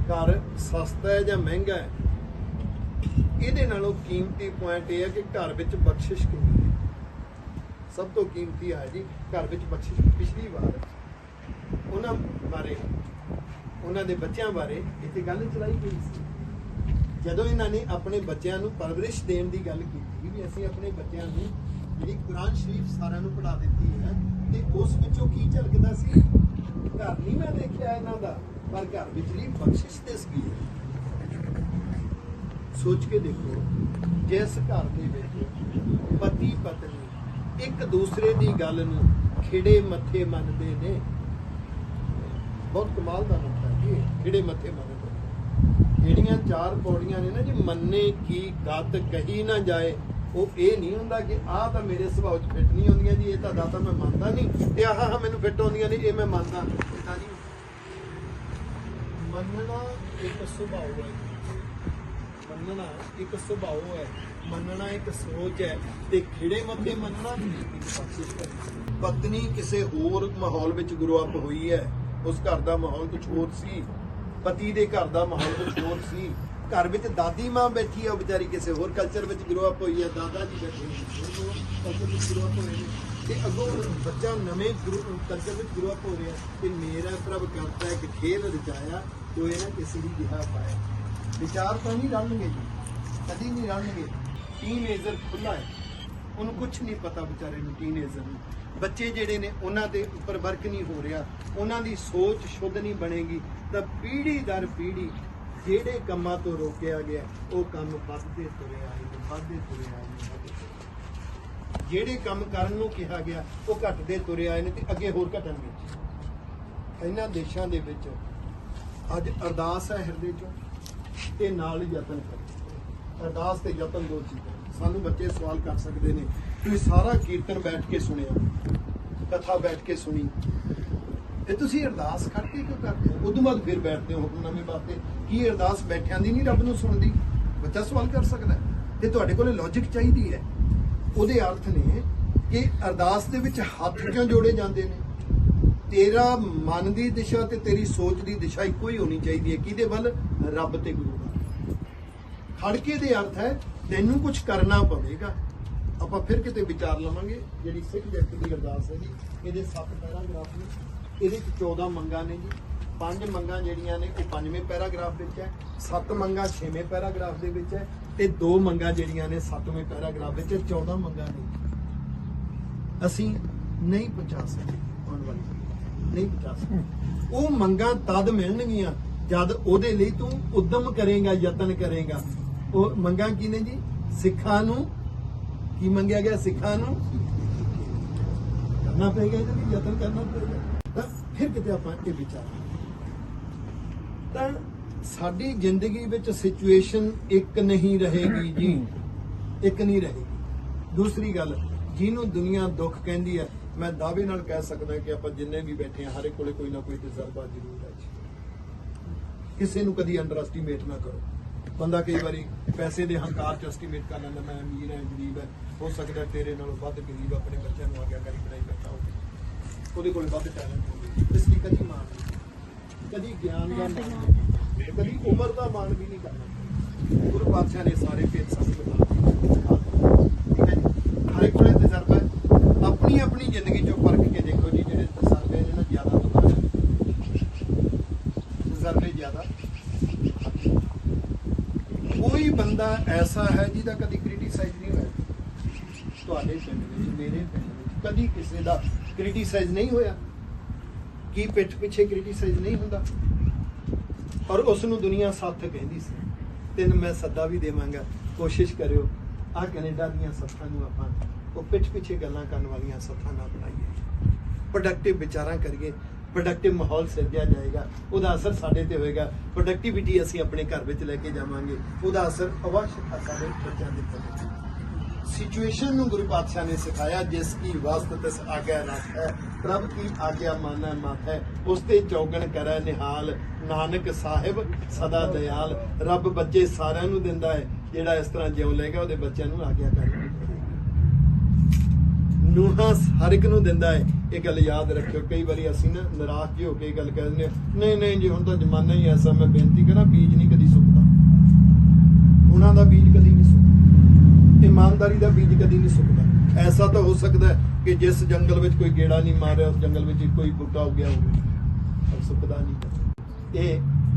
ਘਰ ਸਸਤਾ ਹੈ ਜਾਂ ਮਹਿੰਗਾ ਹੈ, ਇਹਦੇ ਨਾਲੋਂ ਕੀਮਤੀ ਪੁਆਇੰਟ ਇਹ ਹੈ ਕਿ ਘਰ ਵਿੱਚ ਬਖਸ਼ਿਸ਼ ਕਿੰਨੀ ਹੈ। ਸਭ ਤੋਂ ਕੀਮਤੀ ਹੈ ਜੀ ਘਰ ਵਿੱਚ ਬਖਸ਼ਿਸ਼। ਪਿਛਲੀ ਵਾਰ ਉਹਨਾਂ ਬਾਰੇ, ਉਹਨਾਂ ਦੇ ਬੱਚਿਆਂ ਬਾਰੇ ਇੱਥੇ ਗੱਲ ਚਲਾਈ ਗਈ ਸੀ। ਜਦੋਂ ਇਹਨਾਂ ਨੇ ਆਪਣੇ ਬੱਚਿਆਂ ਨੂੰ ਪਰਵਰਿਸ਼ ਦੇਣ ਦੀ ਗੱਲ ਕੀਤੀ ਵੀ ਅਸੀਂ ਆਪਣੇ ਬੱਚਿਆਂ ਨੂੰ ਜਿਹੜੀ ਕੁਰਾਨ ਸ਼ਰੀਫ ਸਾਰਿਆਂ ਨੂੰ ਪੜ੍ਹਾ ਦਿੱਤੀ ਹੈ, ਤੇ ਉਸ ਵਿੱਚੋਂ ਕੀ ਝਲਕਦਾ ਸੀ? ਘਰ ਨਹੀਂ ਮੈਂ ਦੇਖਿਆ ਇਹਨਾਂ ਦਾ, ਪਰ ਘਰ ਵਿਚਲੀ ਬਖਸ਼ਿਸ਼ ਦਿਸ ਗਈ ਹੈ। ਸੋਚ ਕੇ ਦੇਖੋ, ਜਿਸ ਘਰ ਦੇ ਵਿੱਚ ਪਤੀ ਪਤਨੀ ਇੱਕ ਦੂਸਰੇ ਦੀ ਗੱਲ ਨੂੰ ਖਿੜੇ ਮੱਥੇ ਮੰਨਦੇ ਨੇ, ਬਹੁਤ ਕਮਾਲ ਦਾ ਨੁਕਤਾ ਹੈ ਜੀ, ਖਿੜੇ ਮੱਥੇ ਮੰਨਦੇ। ਜਿਹੜੀਆਂ 4 ਪੌੜੀਆਂ ਨੇ ਨਾ ਜੀ, ਮੰਨੇ ਕੀ ਗੱਤ ਕਹੀ ਨਾ ਜਾਏ, ਉਹ ਇਹ ਨਹੀਂ ਹੁੰਦਾ ਕਿ ਆਹ ਤਾਂ ਮੇਰੇ ਸੁਭਾਅ 'ਚ ਫਿੱਟ ਨਹੀਂ ਹੁੰਦੀਆਂ ਜੀ, ਇਹ ਤਾਂ ਦਾਤਾ ਮੈਂ ਮੰਨਦਾ ਨਹੀਂ, ਤੇ ਆਹ ਮੈਨੂੰ ਫਿੱਟ ਹੁੰਦੀਆਂ ਨੇ, ਇਹ ਮੈਂ ਮੰਨਦਾ। ਇਦਾਂ ਨਹੀਂ, ਮੰਨਣਾ ਇੱਕ ਸੁਭਾਅ ਹੈ, ਮੰਨਣਾ ਇੱਕ ਸੁਭਾਅ ਹੈ, ਮੰਨਣਾ ਇੱਕ ਸੋਚ ਹੈ, ਤੇ ਖਿੜੇ ਮੱਥੇ ਮੰਨਣਾ ਇੱਕ ਬਖਸ਼ਿਸ਼ ਹੈ। ਪਤਨੀ ਕਿਸੇ ਹੋਰ ਮਾਹੌਲ ਵਿੱਚ ਗਰੋ ਅਪ ਹੋਈ ਹੈ, ਉਸ ਘਰ ਦਾ ਮਾਹੌਲ ਕੁਝ ਹੋਰ ਸੀ, ਪਤੀ ਦੇ ਘਰ ਦਾ ਮਾਹੌਲ ਕੁਝ ਹੋਰ ਸੀ। ਘਰ ਵਿੱਚ ਦਾਦੀ ਮਾਂ ਬੈਠੀ ਹੈ, ਉਹ ਵਿਚਾਰੀ ਕਿਸੇ ਹੋਰ ਕਲਚਰ ਵਿੱਚ ਗਰੋ ਅਪ ਹੋਈ ਹੈ, ਦਾਦਾ ਜੀ ਬੈਠੇ ਨੇ ਕਲਚਰ ਵਿੱਚ ਗਰੋ ਅਪ ਹੋਏ ਨੇ, ਤੇ ਅੱਗੋਂ ਬੱਚਾ ਨਵੇਂ ਕਲਚਰ ਵਿੱਚ ਗਰੋ ਅਪ ਹੋ ਰਿਹਾ। ਤੇ ਮੇਰਾ ਪ੍ਰਭ ਕਰਤਾ ਹੈ ਕਿ ਖੇਲ ਰਚਾਇਆ, ਕੋਈ ਨਾ ਕਿਸੇ ਦੀ ਜਿਹਾ ਪਾਇਆ। ਵਿਚਾਰ ਤਾਂ ਨਹੀਂ ਰਲਣਗੇ ਜੀ, ਕਦੀ ਨਹੀਂ ਰਲਣਗੇ। ਟੀਨਏਜਰ ਖੁੱਲਾ ਹੈ, ਉਹਨੂੰ ਕੁਝ ਨਹੀਂ ਪਤਾ ਵਿਚਾਰੇ ਨੂੰ, ਟੀਨਏਜਰ ਨੂੰ। ਬੱਚੇ ਜਿਹੜੇ ਨੇ ਉਹਨਾਂ ਦੇ ਉੱਪਰ ਵਰਕ ਨਹੀਂ ਹੋ ਰਿਹਾ, ਉਹਨਾਂ ਦੀ ਸੋਚ ਸ਼ੁੱਧ ਨਹੀਂ ਬਣੇਗੀ, ਤਾਂ ਪੀੜ੍ਹੀ ਦਰ ਪੀੜ੍ਹੀ ਜਿਹੜੇ ਕੰਮਾਂ ਤੋਂ ਰੋਕਿਆ ਗਿਆ ਉਹ ਕੰਮ ਵੱਧਦੇ ਤੁਰੇ ਆਏ ਨੇ, ਵੱਧਦੇ ਤੁਰੇ ਆਏ ਨੇ, ਵੱਧਦੇ ਤੁਰੇ। ਜਿਹੜੇ ਕੰਮ ਕਰਨ ਨੂੰ ਕਿਹਾ ਗਿਆ ਉਹ ਘਟਦੇ ਤੁਰੇ ਆਏ ਨੇ, ਤੇ ਅੱਗੇ ਹੋਰ ਘਟਣਗੇ। ਇਹਨਾਂ ਦੇਸ਼ਾਂ ਦੇ ਵਿੱਚ ਅੱਜ ਅਰਦਾਸ ਹੈ ਹਿਰਦੇ ਚੋਂ, ਤੇ ਨਾਲ ਹੀ ਯਤਨ ਕਰੋ। ਅਰਦਾਸ ਤੇ ਯਤਨ ਦੋ ਚੀਜ਼ਾਂ। ਸਾਨੂੰ ਬੱਚੇ ਸਵਾਲ ਕਰ ਸਕਦੇ ਨੇ, ਤੁਸੀਂ ਸਾਰਾ ਕੀਰਤਨ ਬੈਠ ਕੇ ਸੁਣਿਆ, ਕਥਾ ਬੈਠ ਕੇ ਸੁਣੀ, ਤੇ ਤੁਸੀਂ ਅਰਦਾਸ ਕਰਕੇ ਕਿਉਂ ਕਰਦੇ ਹੋ? ਉਦੋਂ ਬਾਅਦ ਫਿਰ ਬੈਠਦੇ ਹੋ ਹੁਕਮਨਾਮੇ ਵਾਸਤੇ। ਕੀ ਅਰਦਾਸ ਬੈਠਿਆਂ ਦੀ ਨਹੀਂ ਰੱਬ ਨੂੰ ਸੁਣਦੀ? ਬੱਚਾ ਸਵਾਲ ਕਰ ਸਕਦਾ ਹੈ, ਤੇ ਤੁਹਾਡੇ ਕੋਲ ਲੌਜਿਕ ਚਾਹੀਦੀ ਹੈ। ਉਹਦੇ ਅਰਥ ਨੇ ਕਿ ਅਰਦਾਸ ਦੇ ਵਿੱਚ ਹੱਥ ਕਿਉਂ ਜੋੜੇ ਜਾਂਦੇ ਨੇ? ਤੇਰਾ ਮਨ ਦੀ ਦਿਸ਼ਾ ਤੇ ਤੇਰੀ ਸੋਚ ਦੀ ਦਿਸ਼ਾ ਇੱਕੋ ਹੀ ਹੋਣੀ ਚਾਹੀਦੀ ਹੈ। ਕਿਹਦੇ ਵੱਲ? ਰੱਬ ਤੇ ਗੁਰੂ ਵੱਲ। ਖੜਕੇ ਦੇ ਅਰਥ ਹੈ ਤੈਨੂੰ ਕੁਝ ਕਰਨਾ ਪਵੇਗਾ। ਆਪਾਂ ਫਿਰ ਕਿਤੇ ਵਿਚਾਰ ਲਵਾਂਗੇ। ਜਿਹੜੀ ਸਿੱਖ ਜਗਤ ਦੀ ਅਰਦਾਸ ਹੈ ਜੀ, ਇਹਦੇ 7 ਪੈਰਾਗ੍ਰਾਫ ਨੇ, ਇਹਦੇ 'ਚ 14 ਮੰਗਾਂ ਨੇ ਜੀ। 5 ਮੰਗਾਂ ਜਿਹੜੀਆਂ ਨੇ ਉਹ 5ਵੇਂ ਪੈਰਾਗ੍ਰਾਫ ਵਿੱਚ ਹੈ, 7 ਮੰਗਾਂ 6ਵੇਂ ਪੈਰਾਗ੍ਰਾਫ ਦੇ ਵਿੱਚ ਹੈ, ਤੇ 2 ਮੰਗਾਂ ਜਿਹੜੀਆਂ ਨੇ 7ਵੇਂ ਪੈਰਾਗ੍ਰਾਫ ਵਿੱਚ। 14 ਮੰਗਾਂ ਨੇ ਅਸੀਂ ਨਹੀਂ ਪਹੁੰਚਾ ਸਕਦੇ, ਆਉਣ ਵਾਲੀ ਨਹੀਂ ਪਹੁੰਚਾ ਸਕਦੇ। ਉਹ ਮੰਗਾਂ ਤਦ ਮਿਲਣਗੀਆਂ ਜਦ ਉਹਦੇ ਲਈ ਤੂੰ ਉਦਮ ਕਰੇਗਾ, ਯਤਨ ਕਰੇਗਾ। ਉਹ ਮੰਗਾਂ ਕੀ ਨੇ ਜੀ? ਸਿੱਖਾਂ ਨੂੰ ਕੀ ਮੰਗਿਆ ਗਿਆ? ਸਿੱਖਾਂ ਨੂੰ ਕਰਨਾ ਪਏਗਾ, ਇਹਦੇ ਲਈ ਯਤਨ ਕਰਨਾ ਪਏਗਾ। ਤਾਂ ਫਿਰ ਕਿਤੇ ਆਪਾਂ ਇਹ ਵਿਚਾਰਾਂਗੇ। ਤਾਂ ਸਾਡੀ ਜ਼ਿੰਦਗੀ ਵਿੱਚ ਸਿਚੁਏਸ਼ਨ ਇੱਕ ਨਹੀਂ ਰਹੇਗੀ ਜੀ, ਇੱਕ ਨਹੀਂ ਰਹੇਗੀ। ਦੂਸਰੀ ਗੱਲ, ਜਿਹਨੂੰ ਦੁਨੀਆ ਦੁੱਖ ਕਹਿੰਦੀ ਹੈ, ਮੈਂ ਦਾਅਵੇ ਨਾਲ ਕਹਿ ਸਕਦਾ ਕਿ ਆਪਾਂ ਜਿੰਨੇ ਵੀ ਬੈਠੇ ਹਾਂ, ਹਰ ਇੱਕ ਕੋਲੇ ਕੋਈ ਨਾ ਕੋਈ ਤਜਰਬਾ ਜ਼ਰੂਰ ਹੈ ਜੀ। ਕਿਸੇ ਨੂੰ ਕਦੀ ਅੰਡਰ ਐਸਟੀਮੇਟ ਨਾ ਕਰੋ। ਬੰਦਾ ਕਈ ਵਾਰੀ ਪੈਸੇ ਦੇ ਹੰਕਾਰ 'ਚ ਐਸਟੀਮੇਟ ਕਰ ਲੈਂਦਾ, ਮੈਂ ਅਮੀਰ ਹਾਂ, ਗਰੀਬ ਹੈ। ਹੋ ਸਕਦਾ ਤੇਰੇ ਨਾਲੋਂ ਵੱਧ ਗਰੀਬ ਆਪਣੇ ਬੱਚਿਆਂ ਨੂੰ ਆਗਿਆਕਾਰੀ ਬਣਾਈ ਬੈਠਾ ਹੋਵੇ, ਉਹਦੇ ਕੋਲ ਵੱਧ ਟੈਲੈਂਟ ਹੋਵੇ। ਇਸ ਲਈ ਕਦੀ ਮਾਣ ਨਹੀਂ, ਕਦੀ ਗਿਆਨ ਦਾ ਮਾਣ ਨਹੀਂ, ਕਦੀ ਉਮਰ ਦਾ ਮਾਣ ਵੀ ਨਹੀਂ ਕਰਨਾ। ਗੁਰੂ ਪਾਤਸ਼ਾਹ ਨੇ ਸਾਰੇ ਭੇਦ ਸਾਨੂੰ ਬਤਾ ਦਿੱਤੇ। ਠੀਕ ਹੈ ਜੀ, ਹਰ ਇੱਕ ਕੋਲੇ ਤਜਰਬਾ ਹੈ। ਆਪਣੀ ਆਪਣੀ ਜ਼ਿੰਦਗੀ 'ਚੋਂ ਪਰਖ ਕੇ ਦੇਖੋ ਜੀ, ਜਿਹੜੇ ਤਜਰਬੇ ਨੇ ਨਾ ਜ਼ਿਆਦਾ ਤੋਂ ਤਜਰਬੇ ਜ਼ਿਆਦਾ। ਕੋਈ ਬੰਦਾ ਐਸਾ ਹੈ ਜਿਹਦਾ ਕਦੀ ਕ੍ਰਿਟੀਸਾਈਜ਼ ਨਹੀਂ ਹੋਇਆ? ਤੁਹਾਡੇ ਪਿੰਡ ਵਿੱਚ, ਮੇਰੇ ਪਿੰਡ ਵਿੱਚ ਕਦੀ ਕਿਸੇ ਦਾ ਕ੍ਰਿਟੀਸਾਈਜ਼ ਨਹੀਂ ਹੋਇਆ? ਕੀ ਪਿੱਠ ਪਿੱਛੇ ਕ੍ਰਿਟੀਸਾਈਜ਼ ਨਹੀਂ ਹੁੰਦਾ? ਔਰ ਉਸ ਨੂੰ ਦੁਨੀਆ ਸੱਥ ਕਹਿੰਦੀ ਸੀ। ਤੈਨੂੰ ਮੈਂ ਸੱਦਾ ਵੀ ਦੇਵਾਂਗਾ, ਕੋਸ਼ਿਸ਼ ਕਰਿਓ ਆ ਕੈਨੇਡਾ ਦੀਆਂ ਸੱਥਾਂ ਨੂੰ ਆਪਾਂ ਉਹ ਪਿੱਠ ਪਿੱਛੇ ਗੱਲਾਂ ਕਰਨ ਵਾਲੀਆਂ ਸੱਥਾਂ ਨਾ ਬਣਾਈਏ। ਪ੍ਰੋਡਕਟਿਵ ਵਿਚਾਰਾਂ ਕਰੀਏ, ਪ੍ਰੋਡਕਟਿਵ ਮਾਹੌਲ ਸਿਰਜਿਆ ਜਾਏਗਾ, ਉਹਦਾ ਅਸਰ ਸਾਡੇ ਤੇ ਹੋਏਗਾ। ਪ੍ਰੋਡਕਟਿਵਿਟੀ ਅਸੀਂ ਆਪਣੇ ਘਰ ਵਿੱਚ ਲੈ ਕੇ ਜਾਵਾਂਗੇ, ਉਹਦਾ ਅਸਰ ਅਵਸ਼ ਸਾਡੇ ਬੱਚਿਆਂ ਦੇ ਉੱਤੇ। सिचुएशन ਨੂੰ गुरु पातशाह ने सिखाया, जिसकी वस्त तिस आज्ञा रख है, प्रभ की आज्ञा माना मत है, उसते चौगन करे निहाल, नानक साहिब सदा दयाल। रब बच्चे सारिਆਂ ਨੂੰ ਦਿੰਦਾ ਹੈ, ਜਿਹੜਾ ਇਸ ਤਰ੍ਹਾਂ ਜਿਉ ਲਏਗਾ ਉਹਦੇ ਬੱਚਿਆਂ ਨੂੰ ਆਗਿਆ ਕਰਨੀ। ਨੂਹਾਂ ਹਰ ਇੱਕ ਨੂੰ ਦਿੰਦਾ ਹੈ। ਇਹ ਗੱਲ ਯਾਦ ਰੱਖਿਓ। ਕਈ ਵਾਰੀ ਅਸੀਂ ਨਾ ਨਿਰਾਸ਼ ਜਿਹੇ ਹੋ ਕੇ ਗੱਲ ਕਹਿ ਦਿੰਦੇ ਹਾਂ, ਨਹੀਂ ਜੀ ਹੁਣ ਤਾਂ ਜ਼ਮਾਨਾ ਹੀ ਐਸਾ। ਮੈਂ ਬੇਨਤੀ ਕਰਾਂ, ਬੀਜ ਨਹੀਂ ਕਦੀ ਸੁੱਕਦਾ। ਉਹਨਾਂ ਦਾ ਬੀਜ ਕਦੀ ਨਹੀਂ ਸੁੱਕਦਾ, ईमानदारी का बीज कभी नहीं सुकता। ऐसा तो हो सकता है कि जिस जंगल में कोई गेड़ा नहीं मारे, उस जंगल में कोई बूटा हो गया हो, पर सुकदा नहीं। ये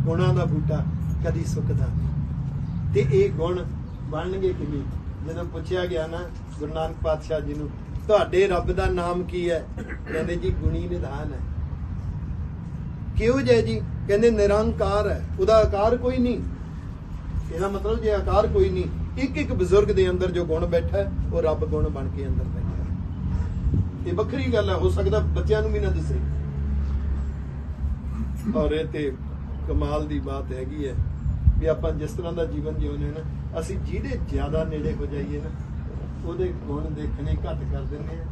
गुणों का बूटा कभी सुकदा नहीं। ते ये गुण बनणगे किवें? जदों पुछया गया ना गुरु नानक पातशाह जी नूं, तुहाडे रब दा नाम की है? कहंदे जी गुणी निधान है। किहों जिहा जी? कहंदे निरंकार है, उहदा आकार कोई नहीं। ਇਹਦਾ मतलब जे आकार कोई नहीं, एक एक बजुर्ग ਦੇ ਅੰਦਰ जो गुण बैठा है वो रब गुण बन के अंदर बैठा है। ये ਵੱਖਰੀ ਗੱਲ है, हो सकता ਬੱਚਿਆਂ ਨੂੰ भी ना दिसे। और ਇਹ ਤੇ ਕਮਾਲ ਦੀ ਬਾਤ ਹੈਗੀ ਹੈ ਵੀ ਆਪਾਂ ਜਿਸ ਤਰ੍ਹਾਂ ਦਾ ਜੀਵਨ ਜਿਉਂਦੇ ਨਾ, ਅਸੀਂ ਜਿਹਦੇ ਜ਼ਿਆਦਾ ਨੇੜੇ ਹੋ ਜਾਈਏ ਨਾ, ਉਹਦੇ ਗੁਣ ਦੇਖਣੇ ਘੱਟ ਕਰ ਦਿੰਦੇ ਆ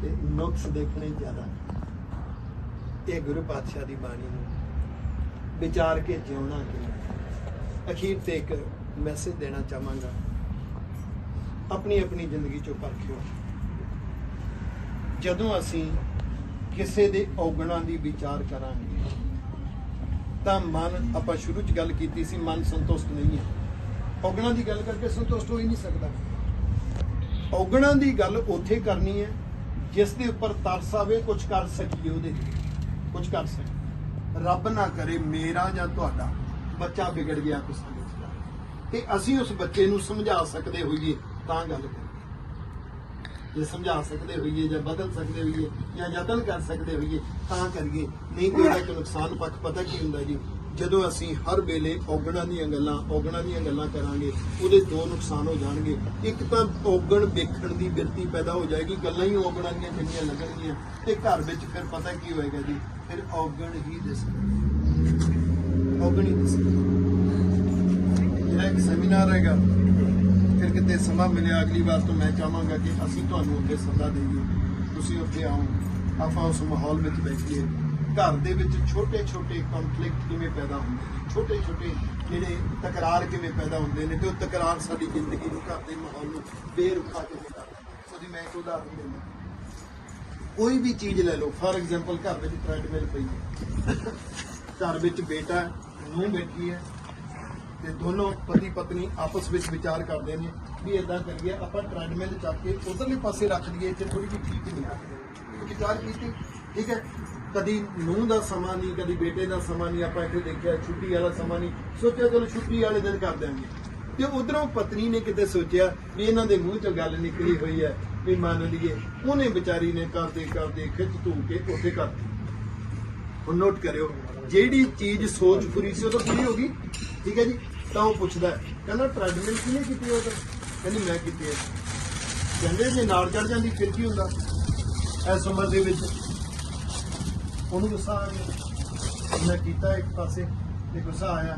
ਤੇ ਨੁਕਸ ਦੇਖਣੇ ਜ਼ਿਆਦਾ। ਇਹ ਗੁਰੂ ਪਾਤਸ਼ਾਹ ਦੀ ਬਾਣੀ ਨੂੰ ਵਿਚਾਰ ਕੇ ਜਿਉਣਾ ਕਿਵੇਂ। ਅਖੀਰ ਤੇ ਇੱਕ ਮੈਸੇਜ ਦੇਣਾ ਚਾਹਾਂਗਾ, ਆਪਣੀ ਆਪਣੀ ਜ਼ਿੰਦਗੀ ਚੋਂ ਪਰਖਿਓ। ਜਦੋਂ ਅਸੀਂ ਕਿਸੇ ਦੇ ਔਗਣਾਂ ਦੀ ਵਿਚਾਰ ਕਰਾਂਗੇ ਤਾਂ ਮਨ, ਆਪਾਂ ਸ਼ੁਰੂ 'ਚ ਗੱਲ ਕੀਤੀ ਸੀ, ਮਨ ਸੰਤੁਸ਼ਟ ਨਹੀਂ ਹੈ। ਔਗਣਾਂ ਦੀ ਗੱਲ ਕਰਕੇ ਸੰਤੁਸ਼ਟ ਹੋ ਹੀ ਨਹੀਂ ਸਕਦਾ। ਔਗਣਾਂ ਦੀ ਗੱਲ ਉੱਥੇ ਕਰਨੀ ਹੈ ਜਿਸ ਦੇ ਉੱਪਰ ਤਰਸ ਆਵੇ, ਕੁਝ ਕਰ ਸਕੀਏ, ਉਹਦੇ ਕੁਝ ਕਰ ਸਕੀਏ। ਰੱਬ ਨਾ ਕਰੇ ਮੇਰਾ ਜਾਂ ਤੁਹਾਡਾ ਬੱਚਾ ਵਿਗੜ ਗਿਆ ਕਿਸੇ ਵਿੱਚ, ਤੇ ਅਸੀਂ ਉਸ ਬੱਚੇ ਨੂੰ ਸਮਝਾ ਸਕਦੇ ਹੋਈਏ ਤਾਂ ਗੱਲ ਕਰੀਏ। ਜੇ ਸਮਝਾ ਸਕਦੇ ਹੋਈਏ ਜਾਂ ਬਦਲ ਸਕਦੇ ਹੋਈਏ ਜਾਂ ਯਤਨ ਕਰ ਸਕਦੇ ਹੋਈਏ ਤਾਂ ਕਰੀਏ। ਨਹੀਂ ਤਾਂ ਇਹਦਾ ਇੱਕ ਨੁਕਸਾਨ ਪੱਖ ਪਤਾ ਕੀ ਹੁੰਦਾ ਜੀ? ਜਦੋਂ ਅਸੀਂ ਹਰ ਵੇਲੇ ਔਗਣਾਂ ਦੀਆਂ ਗੱਲਾਂ ਕਰਾਂਗੇ, ਉਹਦੇ ਦੋ ਨੁਕਸਾਨ ਹੋ ਜਾਣਗੇ। ਇੱਕ ਤਾਂ ਔਗਣ ਵੇਖਣ ਦੀ ਬਿਰਤੀ ਪੈਦਾ ਹੋ ਜਾਏਗੀ, ਗੱਲਾਂ ਹੀ ਔਗਣਾਂ ਦੀਆਂ ਚੰਗੀਆਂ ਲੱਗਣਗੀਆਂ, ਤੇ ਘਰ ਵਿੱਚ ਫਿਰ ਪਤਾ ਕੀ ਹੋਏਗਾ ਜੀ? ਫਿਰ ਔਗਣ ਹੀ ਦਿਸਣਗੇ, ਔਗਣ ਹੀ ਦਿਸਣਗੇ। ਜਿਹੜਾ ਇੱਕ ਸੈਮੀਨਾਰ ਹੈਗਾ, ਫਿਰ ਕਿਤੇ ਸਮਾਂ ਮਿਲਿਆ ਅਗਲੀ ਵਾਰ ਤੋਂ ਮੈਂ ਚਾਹਾਂਗਾ ਕਿ ਅਸੀਂ ਤੁਹਾਨੂੰ ਉੱਥੇ ਸੱਦਾ ਦੇਈਏ, ਤੁਸੀਂ ਉੱਥੇ ਆਓ, ਆਪਾਂ ਉਸ ਮਾਹੌਲ ਵਿੱਚ ਬੈਠੀਏ। ਘਰ ਦੇ ਵਿੱਚ ਛੋਟੇ ਛੋਟੇ ਕੰਫਲਿਕਟ ਕਿਵੇਂ ਪੈਦਾ ਹੁੰਦੇ ਨੇ, ਛੋਟੇ ਛੋਟੇ ਜਿਹੜੇ ਤਕਰਾਰ ਕਿਵੇਂ ਪੈਦਾ ਹੁੰਦੇ ਨੇ, ਤੇ ਉਹ ਤਕਰਾਰ ਸਾਡੀ ਜ਼ਿੰਦਗੀ ਨੂੰ, ਘਰ ਦੇ ਮਾਹੌਲ ਨੂੰ ਬੇਰੁਖਾ ਕਿਵੇਂ ਕਰਦਾ। ਉਹਦੀ ਮੈਂ ਇੱਕ ਉਦਾਹਰਨ ਦਿੰਦਾ। ਕੋਈ ਵੀ ਚੀਜ਼ ਲੈ ਲਓ, ਫਾਰ ਐਗਜ਼ਾਮਪਲ ਘਰ ਵਿੱਚ ਟ੍ਰੈਡਮਿਲ ਪਈ ਹੈ, ਘਰ ਵਿੱਚ ਬੇਟਾ ਨੂੰਹ ਬੈਠੀ ਹੈ, ਤੇ ਦੋਨੋਂ ਪਤੀ ਪਤਨੀ ਆਪਸ ਵਿੱਚ ਵਿਚਾਰ ਕਰਦੇ ਨੇ ਵੀ ਇਦਾਂ ਕਰੀਏ, ਆਪਾਂ ਟ੍ਰੈਡਮਿਲ ਚੱਕ ਕੇ ਉਧਰਲੇ ਪਾਸੇ ਰੱਖ ਦਈਏ, ਇੱਥੇ ਥੋੜੀ ਜਿਹੀ ਠੀਕ ਨਹੀਂ ਆ। ਵਿਚਾਰ ਕੀਤੀ, ਠੀਕ ਹੈ। ਕਦੀ ਨੂੰਹ ਦਾ ਸਮਾਂ ਨਹੀਂ, ਕਦੀ ਬੇਟੇ ਦਾ ਸਮਾਂ ਨਹੀਂ, ਆਪਾਂ ਇੱਥੇ ਦੇਖਿਆ ਛੁੱਟੀ ਵਾਲਾ ਸਮਾਂ ਨਹੀਂ, ਸੋਚਿਆ ਚਲੋ ਛੁੱਟੀ ਵਾਲੇ ਦਿਨ ਕਰ ਦਿਆਂਗੇ। ਤੇ ਉਧਰੋਂ ਪਤਨੀ ਨੇ ਕਿਤੇ ਸੋਚਿਆ ਵੀ ਇਹਨਾਂ ਦੇ ਮੂੰਹ ਚੋਂ ਗੱਲ ਨਿਕਲੀ ਹੋਈ ਹੈ ਵੀ ਮੰਨ ਲਈਏ, ਉਹਨੇ ਵਿਚਾਰੀ ਨੇ ਕਰਦੇ ਕਰਦੇ ਖਿੱਚ ਧੂ ਕੇ ਉੱਥੇ ਕਰਤੀ। ਹੁਣ ਨੋਟ ਕਰਿਓ, ਜਿਹੜੀ ਚੀਜ਼ ਸੋਚ ਪੂਰੀ ਸੀ ਉਹ ਤਾਂ ਪੂਰੀ ਹੋ ਗਈ, ਠੀਕ ਹੈ ਜੀ। ਤਾਂ ਉਹ ਪੁੱਛਦਾ, ਕਹਿੰਦਾ ਟ੍ਰੈਡਮਿਲ ਕਿਹਨੇ ਕੀਤੀ? ਉਹ ਤਾਂ ਕਹਿੰਦੀ ਮੈਂ ਕੀਤੀ ਹੈ। ਕਹਿੰਦੇ ਜੇ ਨਾਲ ਚੜ ਜਾਂਦੀ ਫਿਰ ਕੀ ਹੁੰਦਾ? ਇਸ ਉਮਰ ਦੇ ਵਿੱਚ ਉਹਨੂੰ ਗੁੱਸਾ ਆ ਗਿਆ, ਮੈਂ ਕੀਤਾ ਇੱਕ ਪਾਸੇ ਤੇ ਗੁੱਸਾ ਆਇਆ,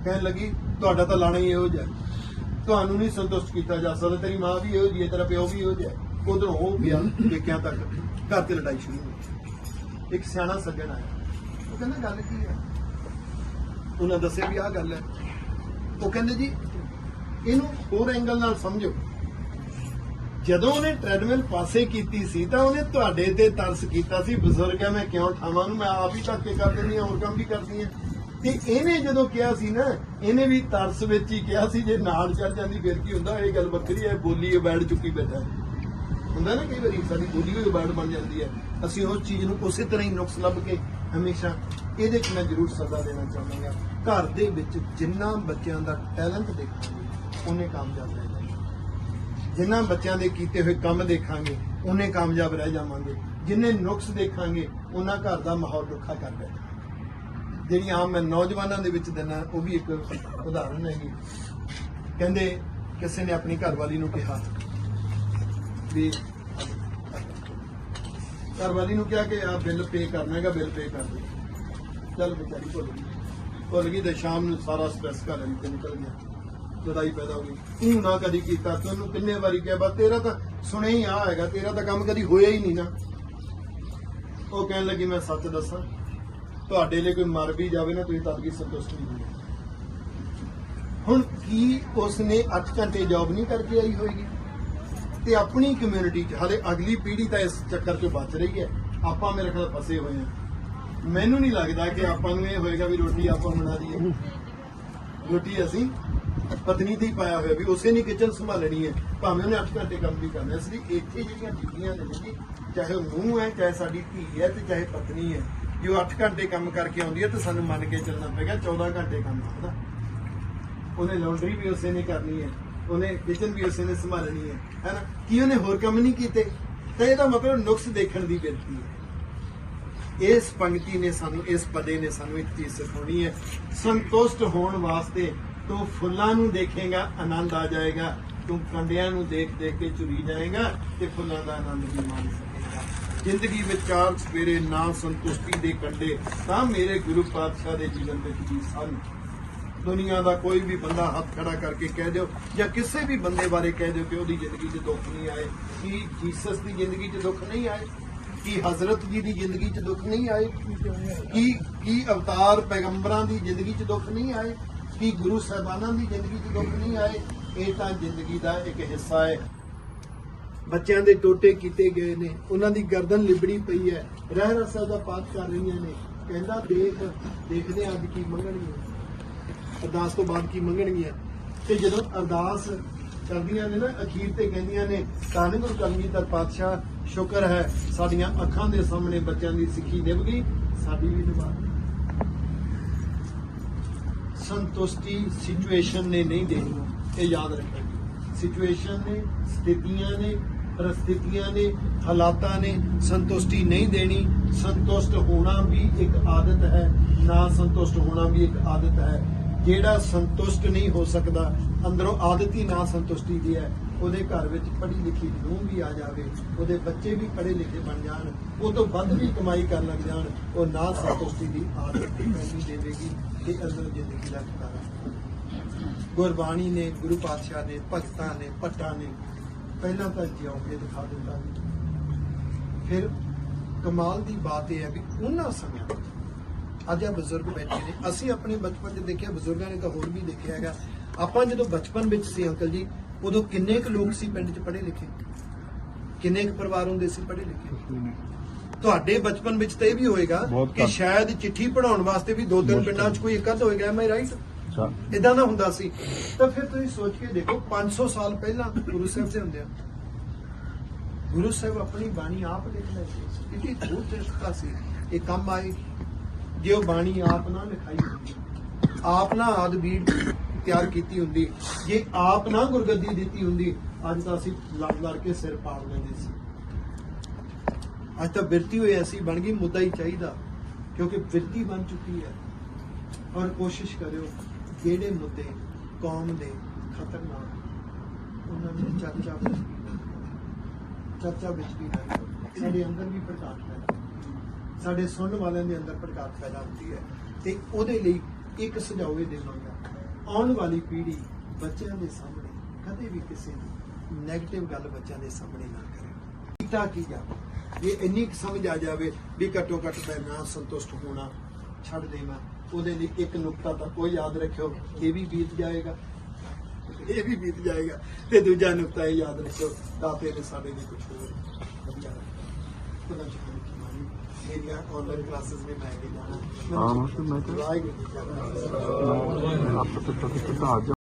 ਕਹਿਣ ਲੱਗੀ ਤੁਹਾਡਾ ਤਾਂ ਲਾਣਾ ਹੀ ਇਹੋ ਜਿਹਾ, ਤੁਹਾਨੂੰ ਨਹੀਂ ਸੰਤੁਸ਼ਟ ਕੀਤਾ ਜਾ ਸਕਦਾ, ਤੇਰੀ ਮਾਂ ਵੀ ਇਹੋ ਜਿਹੀ ਹੈ, ਤੇਰਾ ਪਿਓ ਵੀ ਇਹੋ ਜਿਹਾ। ਉਧਰੋਂ ਉਹ ਗਿਆ ਪੇਕਿਆਂ ਤੱਕ, ਘਰ ਤੇ ਲੜਾਈ ਸ਼ੁਰੂ ਹੋਈ। ਇੱਕ ਸਿਆਣਾ ਸੱਜਣ ਆਇਆ, ਉਹ ਕਹਿੰਦਾ ਗੱਲ ਕੀ ਹੈ? ਉਹਨਾਂ ਦੱਸਿਆ ਵੀ ਆਹ ਗੱਲ ਹੈ। ਉਹ ਕਹਿੰਦੇ ਜੀ ਇਹਨੂੰ ਹੋਰ ਐਂਗਲ ਨਾਲ ਸਮਝੋ। ਜਦੋਂ ਉਹਨੇ ਟ੍ਰੈਡਮਿਲ ਪਾਸੇ ਕੀਤੀ ਸੀ ਤਾਂ ਉਹਨੇ ਤੁਹਾਡੇ ਤੇ ਤਰਸ ਕੀਤਾ ਸੀ, ਬਜ਼ੁਰਗ ਹੈ ਮੈਂ ਕਿਉਂ ਠਾਵਾਂ ਨੂੰ, ਮੈਂ ਆਪ ਹੀ ਧੱਕੇ ਕਰ ਦਿੰਦੀ ਹਾਂ, ਹੋਰ ਕੰਮ ਵੀ ਕਰਦੀ ਹਾਂ। ਤੇ ਇਹਨੇ ਜਦੋਂ ਕਿਹਾ ਸੀ ਨਾ, ਇਹਨੇ ਵੀ ਤਰਸ ਵਿੱਚ ਹੀ ਕਿਹਾ ਸੀ, ਜੇ ਨਾਲ ਚੜ ਜਾਂਦੀ ਫਿਰ ਕੀ ਹੁੰਦਾ? ਇਹ ਗੱਲ ਵੱਖਰੀ ਹੈ, ਬੋਲੀ ਬੈਠ ਚੁੱਕੀ ਬੈਠਾ ਹੁੰਦਾ ਨਾ, ਕਈ ਵਾਰੀ ਸਾਡੀ ਬੋਲੀ ਹੋਈ ਬੈਠ ਬਣ ਜਾਂਦੀ ਹੈ। ਅਸੀਂ ਉਸ ਚੀਜ਼ ਨੂੰ ਉਸੇ ਤਰ੍ਹਾਂ ਹੀ ਨੁਕਸ ਲੱਭ ਕੇ ਹਮੇਸ਼ਾ ਇਹਦੇ 'ਚ ਮੈਂ ਜ਼ਰੂਰ ਸੱਦਾ ਦੇਣਾ ਚਾਹਾਂਗਾ, ਘਰ ਦੇ ਵਿੱਚ ਜਿੰਨਾ ਬੱਚਿਆਂ ਦਾ ਟੈਲੈਂਟ ਦੇਖਾਂਗੇ, ਉਹਨੇ ਕਾਮਯਾਬ ਰਹਿ ਜਾਵਾਂਗੇ। ਜਿਨ੍ਹਾਂ ਬੱਚਿਆਂ ਦੇ ਕੀਤੇ ਹੋਏ ਕੰਮ ਦੇਖਾਂਗੇ ਉਹਨੇ ਕਾਮਯਾਬ ਰਹਿ ਜਾਵਾਂਗੇ। ਜਿੰਨੇ ਨੁਕਸ ਦੇਖਾਂਗੇ ਉਹਨਾਂ ਘਰ ਦਾ ਮਾਹੌਲ ਰੁੱਖਾ ਕਰ ਦੇਗਾ। ਜਿਹੜੀ ਆਮ ਮੈਂ ਨੌਜਵਾਨਾਂ ਦੇ ਵਿੱਚ ਦਿੰਦਾ ਉਹ ਵੀ ਇੱਕ ਉਦਾਹਰਨ ਹੈਗੀ। ਕਹਿੰਦੇ ਕਿਸੇ ਨੇ ਆਪਣੀ ਘਰਵਾਲੀ ਨੂੰ ਕਿਹਾ ਵੀ ਘਰਵਾਲੀ ਨੂੰ ਕਿਹਾ ਕਿ ਆ ਬਿੱਲ ਪੇ ਕਰਨਾ ਹੈਗਾ, ਬਿੱਲ ਪੇ ਕਰ ਦੇ। ਚੱਲ ਵਿਚਾਰੀ ਭੁੱਲ ਗਈ ਤੇ ਸ਼ਾਮ ਨੂੰ ਸਾਰਾ ਸਟ੍ਰੈਸ ਘਰ ਤੇ ਨਿਕਲ ਗਿਆ, ਲੜਾਈ ਪੈਦਾ ਹੋ ਗਈ। ਤੂੰ ਨਾ ਕਦੀ ਕੀਤਾ, ਤੈਨੂੰ ਕਿੰਨੇ ਵਾਰੀ ਕਿਹਾ, ਬਸ ਤੇਰਾ ਤਾਂ ਸੁਣਿਆ ਹੀ ਆ ਹੈਗਾ, ਤੇਰਾ ਤਾਂ ਕੰਮ ਕਦੀ ਹੋਇਆ ਹੀ ਨਹੀਂ ਨਾ। ਉਹ ਕਹਿਣ ਲੱਗੀ ਮੈਂ ਸੱਚ ਦੱਸਾਂ, ਤੁਹਾਡੇ ਲਈ ਕੋਈ ਮਰ ਵੀ ਜਾਵੇ ਨਾ ਤੁਸੀਂ ਤਦ ਵੀ ਸੰਤੁਸ਼ਟ ਨਹੀਂ ਹੋਗੇ। ਹੁਣ ਕੀ ਉਸਨੇ 8 ਘੰਟੇ ਜੌਬ ਨਹੀਂ ਕਰਕੇ ਆਈ ਹੋਏਗੀ ਤੇ ਆਪਣੀ ਕਮਿਊਨਿਟੀ 'ਚ ਹਾਲੇ ਅਗਲੀ ਪੀੜ੍ਹੀ ਤਾਂ ਇਸ ਚੱਕਰ 'ਚ ਬਚ ਰਹੀ ਹੈ। ਆਪਾਂ ਮੇਰੇ ਖਿਆਲ ਫਸੇ ਹੋਏ ਹਾਂ। ਮੈਨੂੰ ਨਹੀਂ ਲੱਗਦਾ ਕਿ ਆਪਾਂ ਨੂੰ ਇਹ ਹੋਏਗਾ ਵੀ ਰੋਟੀ ਆਪਾਂ ਬਣਾ ਦਈਏ। ਰੋਟੀ ਅਸੀਂ ਪਤਨੀ ਤੇ ਹੀ ਪਾਇਆ ਹੋਇਆ ਵੀ ਉਸੇ ਨੇ ਕਿਚਨ ਸੰਭਾਲਣੀ ਹੈ, ਭਾਵੇਂ ਉਹਨੇ 8 ਘੰਟੇ ਕੰਮ ਵੀ ਕਰਨਾ। ਇਸ ਲਈ ਇੱਥੇ ਜਿਹੜੀਆਂ ਬੀਬੀਆਂ ਨੇ ਜੀ, ਚਾਹੇ ਉਹ ਨੂੰਹ ਹੈ, ਚਾਹੇ ਸਾਡੀ ਧੀ ਹੈ ਤੇ ਚਾਹੇ ਪਤਨੀ ਹੈ, ਜੋ 8 ਘੰਟੇ ਕੰਮ ਕਰਕੇ ਆਉਂਦੀ ਹੈ ਤਾਂ ਸਾਨੂੰ ਮੰਨ ਕੇ ਚੱਲਣਾ ਪਏਗਾ 14 ਘੰਟੇ ਕੰਮ ਕਰਦਾ। ਉਹਨੇ ਲਾਉਂਡਰੀ ਵੀ ਉਸੇ ਨੇ ਕਰਨੀ ਹੈ, ਉਹਨੇ ਕਿਚਨ ਵੀ ਉਸੇ ਨੇ ਸੰਭਾਲਣੀ ਹੈ ਨਾ। ਕੀ ਉਹਨੇ ਹੋਰ ਕੰਮ ਨਹੀਂ ਕੀਤੇ? ਤਾਂ ਇਹਦਾ ਮਤਲਬ ਨੁਕਸ ਦੇਖਣ ਦੀ ਬਿਰਤੀ ਹੈ। ਇਸ ਪੰਕਤੀ ਨੇ ਸਾਨੂੰ, ਇਸ ਪਦੇ ਨੇ ਸਾਨੂੰ ਇੱਕ ਚੀਜ਼ ਸਿਖਾਉਣੀ ਹੈ, ਸੰਤੁਸ਼ਟ ਹੋਣ ਵਾਸਤੇ ਤੂੰ ਫੁੱਲਾਂ ਨੂੰ ਦੇਖੇਗਾ ਆਨੰਦ ਆ ਜਾਏਗਾ, ਤੂੰ ਕੰਡਿਆਂ ਨੂੰ ਦੇਖ ਦੇਖ ਕੇ ਝੁਰੀ ਜਾਏਗਾ ਤੇ ਫੁੱਲਾਂ ਦਾ ਆਨੰਦ ਵੀ ਮਾਣ ਸਕੇਗਾ। ਜ਼ਿੰਦਗੀ ਵਿੱਚ 4 ਸਵੇਰੇ ਨਾ ਸੰਤੁਸ਼ਟੀ ਦੇ ਕੰਡੇ ਤਾਂ ਮੇਰੇ ਗੁਰੂ ਪਾਤਸ਼ਾਹ ਦੇ ਜੀਵਨ ਵਿੱਚ ਵੀ ਸਨ। ਦੁਨੀਆ ਦਾ ਕੋਈ ਵੀ ਬੰਦਾ ਹੱਥ ਖੜਾ ਕਰਕੇ ਕਹਿ ਦਿਓ ਜਾਂ ਕਿਸੇ ਵੀ ਬੰਦੇ ਬਾਰੇ ਕਹਿ ਦਿਓ ਕਿ ਉਹਦੀ ਜ਼ਿੰਦਗੀ 'ਚ ਦੁੱਖ ਨਹੀਂ ਆਏ। ਕੀ ਜੀਸਸ ਦੀ ਜ਼ਿੰਦਗੀ 'ਚ ਦੁੱਖ ਨਹੀਂ ਆਏ? ਕੀ ਹਜ਼ਰਤ ਜੀ ਦੀ ਜ਼ਿੰਦਗੀ 'ਚ ਦੁੱਖ ਨਹੀਂ ਆਏ? ਕੀ ਅਵਤਾਰ ਪੈਗੰਬਰਾਂ ਦੀ ਜ਼ਿੰਦਗੀ 'ਚ ਦੁੱਖ ਨਹੀਂ ਆਏ? ਕੀ ਗੁਰੂ ਸਾਹਿਬਾਨਾਂ ਦੀ ਜ਼ਿੰਦਗੀ 'ਚ ਦੁੱਖ ਨਹੀਂ ਆਏ? ਇਹ ਤਾਂ ਜ਼ਿੰਦਗੀ ਦਾ ਇੱਕ ਹਿੱਸਾ ਹੈ। ਬੱਚਿਆਂ ਦੇ ਟੋਟੇ ਕੀਤੇ ਗਏ ਨੇ, ਉਹਨਾਂ ਦੀ ਗਰਦਨ ਲਿਬੜੀ ਪਈ ਹੈ, ਰਹਿ ਰਸਾ ਦਾ ਪਾਠ ਕਰ ਰਹੀਆਂ ਨੇ। ਕਹਿੰਦਾ ਦੇਖਦੇ ਹਾਂ ਅੱਜ ਕੀ ਮੰਗਣਗੀਆਂ, ਅਰਦਾਸ ਤੋਂ ਬਾਅਦ ਕੀ ਮੰਗਣਗੀਆਂ। ਤੇ ਜਦੋਂ ਅਰਦਾਸ ਕਰਦੀਆਂ ਨੇ ਨਾ, ਅਖੀਰ ਤੇ ਕਹਿੰਦੀਆਂ ਨੇ ਧੰਨ ਗੁਰੂ ਕਲਗੀਧਰ ਪਾਤਸ਼ਾਹ, ਸ਼ੁਕਰ ਹੈ ਸਾਡੀਆਂ ਅੱਖਾਂ ਦੇ ਸਾਹਮਣੇ ਬੱਚਿਆਂ ਦੀ ਸਿੱਖੀ ਨਿਭ ਗਈ, ਸਾਡੀ ਵੀ ਨਿਭਾ ਗਈ। ਸੰਤੁਸ਼ਟੀ ਸਿਚੁਏਸ਼ਨ ਨੇ ਨਹੀਂ ਦੇਣੀ, ਇਹ ਯਾਦ ਰੱਖਣਾ। ਸਿਚੁਏਸ਼ਨ ਨੇ, ਸਥਿਤੀਆਂ ਨੇ, परिस्थितियां ने, हालातां ने संतुष्टि नहीं देनी। संतुष्ट होना भी एक आदत है, ना संतुष्ट होना भी एक आदत है। जेड़ा संतुष्ट नहीं हो सकता, अंदरों आदत ही ना संतुष्टि दी है, ਉਹਦੇ ਘਰ ਵਿੱਚ ਪੜ੍ਹੀ ਲਿਖੀ ਨੂੰਹ ਵੀ ਆ ਜਾਵੇ, ਉਹਦੇ ਬੱਚੇ ਵੀ ਪੜ੍ਹੇ ਲਿਖੇ ਬਣ ਜਾਣ, ਉਹ ਤੋਂ ਵੱਧ ਵੀ ਕਮਾਈ ਕਰਨ ਲੱਗ ਜਾਣ, ਉਹ ਨਾ ਸੰਤੁਸ਼ਟੀ ਦੀ ਆਦਤ ਪੈਣੀ ਦੇਵੇਗੀ ਕਿ ਅੰਦਰ ਜ਼ਿੰਦਗੀ ਦਾ ਠਿਕਾਣਾ। ਗੁਰਬਾਣੀ ਨੇ, ਗੁਰੂ ਪਾਤਸ਼ਾਹ ਨੇ, ਭਗਤਾਂ ਨੇ, ਭੱਟਾਂ ਨੇ ਪਹਿਲਾਂ ਤਾਂ ਜਿਉਂ ਕੇ ਦਿਖਾ ਦਿੱਤਾ। ਫਿਰ ਕਮਾਲ ਦੀ ਬਾਤ ਇਹ ਹੈ ਵੀ ਉਹਨਾਂ ਸਮਿਆਂ ਵਿੱਚ ਅੱਜ ਆ ਬਜ਼ੁਰਗ ਬੈਠੇ ਨੇ, ਅਸੀਂ ਆਪਣੇ ਬਚਪਨ 'ਚ ਦੇਖਿਆ, ਬਜ਼ੁਰਗਾਂ ਨੇ ਤਾਂ ਹੋਰ ਵੀ ਦੇਖਿਆ ਹੈਗਾ। ਆਪਾਂ ਜਦੋਂ ਬਚਪਨ ਵਿੱਚ ਸੀ ਅੰਕਲ ਜੀ, ਉਦੋਂ ਕਿੰਨੇ ਕੁ ਲੋਕ ਸੀ ਪਿੰਡ 'ਚ ਪੜ੍ਹੇ ਲਿਖੇ? ਕਿੰਨੇ ਕੁ ਪਰਿਵਾਰ ਹੁੰਦੇ ਸੀ ਪੜ੍ਹੇ ਲਿਖੇ? ਤੁਹਾਡੇ ਬਚਪਨ ਵਿੱਚ ਤਾਂ ਇਹ ਵੀ ਹੋਏਗਾ ਕਿ ਸ਼ਾਇਦ ਚਿੱਠੀ ਪੜਾਉਣ ਵਾਸਤੇ ਵੀ 2-3 ਪਿੰਡਾਂ 'ਚ ਕੋਈ ਇੱਕ ਅੱਧ ਹੋਏਗਾ। M I right? ਇਦਾਂ ਦਾ ਹੁੰਦਾ ਸੀ। ਤਾਂ ਫਿਰ ਤੁਸੀਂ ਸੋਚ ਕੇ ਦੇਖੋ, 500 ਸਾਲ ਪਹਿਲਾਂ ਗੁਰੂ ਸਾਹਿਬ ਦੇ ਹੁੰਦੇ ਆ, ਗੁਰੂ ਸਾਹਿਬ ਆਪਣੀ ਬਾਣੀ ਆਪ ਲਿਖ ਲੈ ਸੀ। ਕਿੰਨੀ ਦੂਰ ਦ੍ਰਿਸ਼ਟਤਾ ਸੀ, ਇਹ ਕੰਮ ਆਏ। ਜੇ ਉਹ ਬਾਣੀ ਆਪ ਨਾ ਲਿਖਾਈ ਹੁੰਦੀ, ਆਪ ਨਾ ਆਦ ਬੀੜ ਤਿਆਰ ਕੀਤੀ ਹੁੰਦੀ, ਜੇ ਆਪ ਨਾ ਗੁਰਗੱਦੀ ਦਿੱਤੀ ਹੁੰਦੀ, ਅੱਜ ਤਾਂ ਅਸੀਂ ਲੜ ਕੇ ਸਿਰ ਪਾੜ ਲੈਂਦੇ ਸੀ। ਅੱਜ ਤਾਂ ਬਿਰਤੀ ਹੋਈ ਐਸੀ ਬਣ ਗਈ, ਮੁੱਦਾ ਹੀ ਚਾਹੀਦਾ, ਕਿਉਂਕਿ ਬਿਰਤੀ ਬਣ ਚੁੱਕੀ ਹੈ। ਔਰ ਕੋਸ਼ਿਸ਼ ਕਰਿਓ ਜਿਹੜੇ ਮੁੱਦੇ ਕੌਮ ਦੇ ਖਤਰਨਾਕ, ਉਹਨਾਂ ਨੂੰ ਚਰਚਾ ਵਿੱਚ ਵੀ ਨਾ, ਸਾਡੇ ਅੰਦਰ ਵੀ ਭੜਕਾਟ ਪੈਦਾ, ਸਾਡੇ ਸੁਣਨ ਵਾਲਿਆਂ ਦੇ ਅੰਦਰ ਭੜਕਾਟ ਪੈਦਾ ਹੁੰਦੀ ਹੈ। ਤੇ ਉਹਦੇ ਲਈ ਇੱਕ ਸੁਝਾਅ ਇਹ ਦੇਵਾਂਗਾ, ਆਉਣ ਵਾਲੀ ਪੀੜ੍ਹੀ ਬੱਚਿਆਂ ਦੇ ਸਾਹਮਣੇ ਕਦੇ ਵੀ ਕਿਸੇ ਦੀ ਨੈਗੇਟਿਵ ਗੱਲ ਬੱਚਿਆਂ ਦੇ ਸਾਹਮਣੇ ਨਾ ਕਰੇ। ਕੀਤਾ ਕੀ ਜਾਵੇ, ਇਹ ਇੰਨੀ ਸਮਝ ਆ ਜਾਵੇ ਵੀ ਘੱਟੋ ਘੱਟ ਮੈਂ ਨਾ ਸੰਤੁਸ਼ਟ ਹੋਣਾ ਛੱਡ ਦੇਵਾਂ। ਉਹਦੇ ਲਈ ਇੱਕ ਨੁਕਤਾ ਤਾਂ ਕੋਈ ਯਾਦ ਰੱਖਿਓ, ਇਹ ਵੀ ਬੀਤ ਜਾਏਗਾ, ਇਹ ਵੀ ਬੀਤ ਜਾਏਗਾ। ਤੇ ਦੂਜਾ ਨੁਕਤਾ ਇਹ ਯਾਦ ਰੱਖਿਓ, ਦਾਤੇ ਨੇ ਸਾਡੇ ਲਈ ਕੁਝ ਹੋਰ ਵਧੀਆ ਰੱਖਿਆ। मेरिया ऑनलाइन क्लासेस में मैं भी जाना।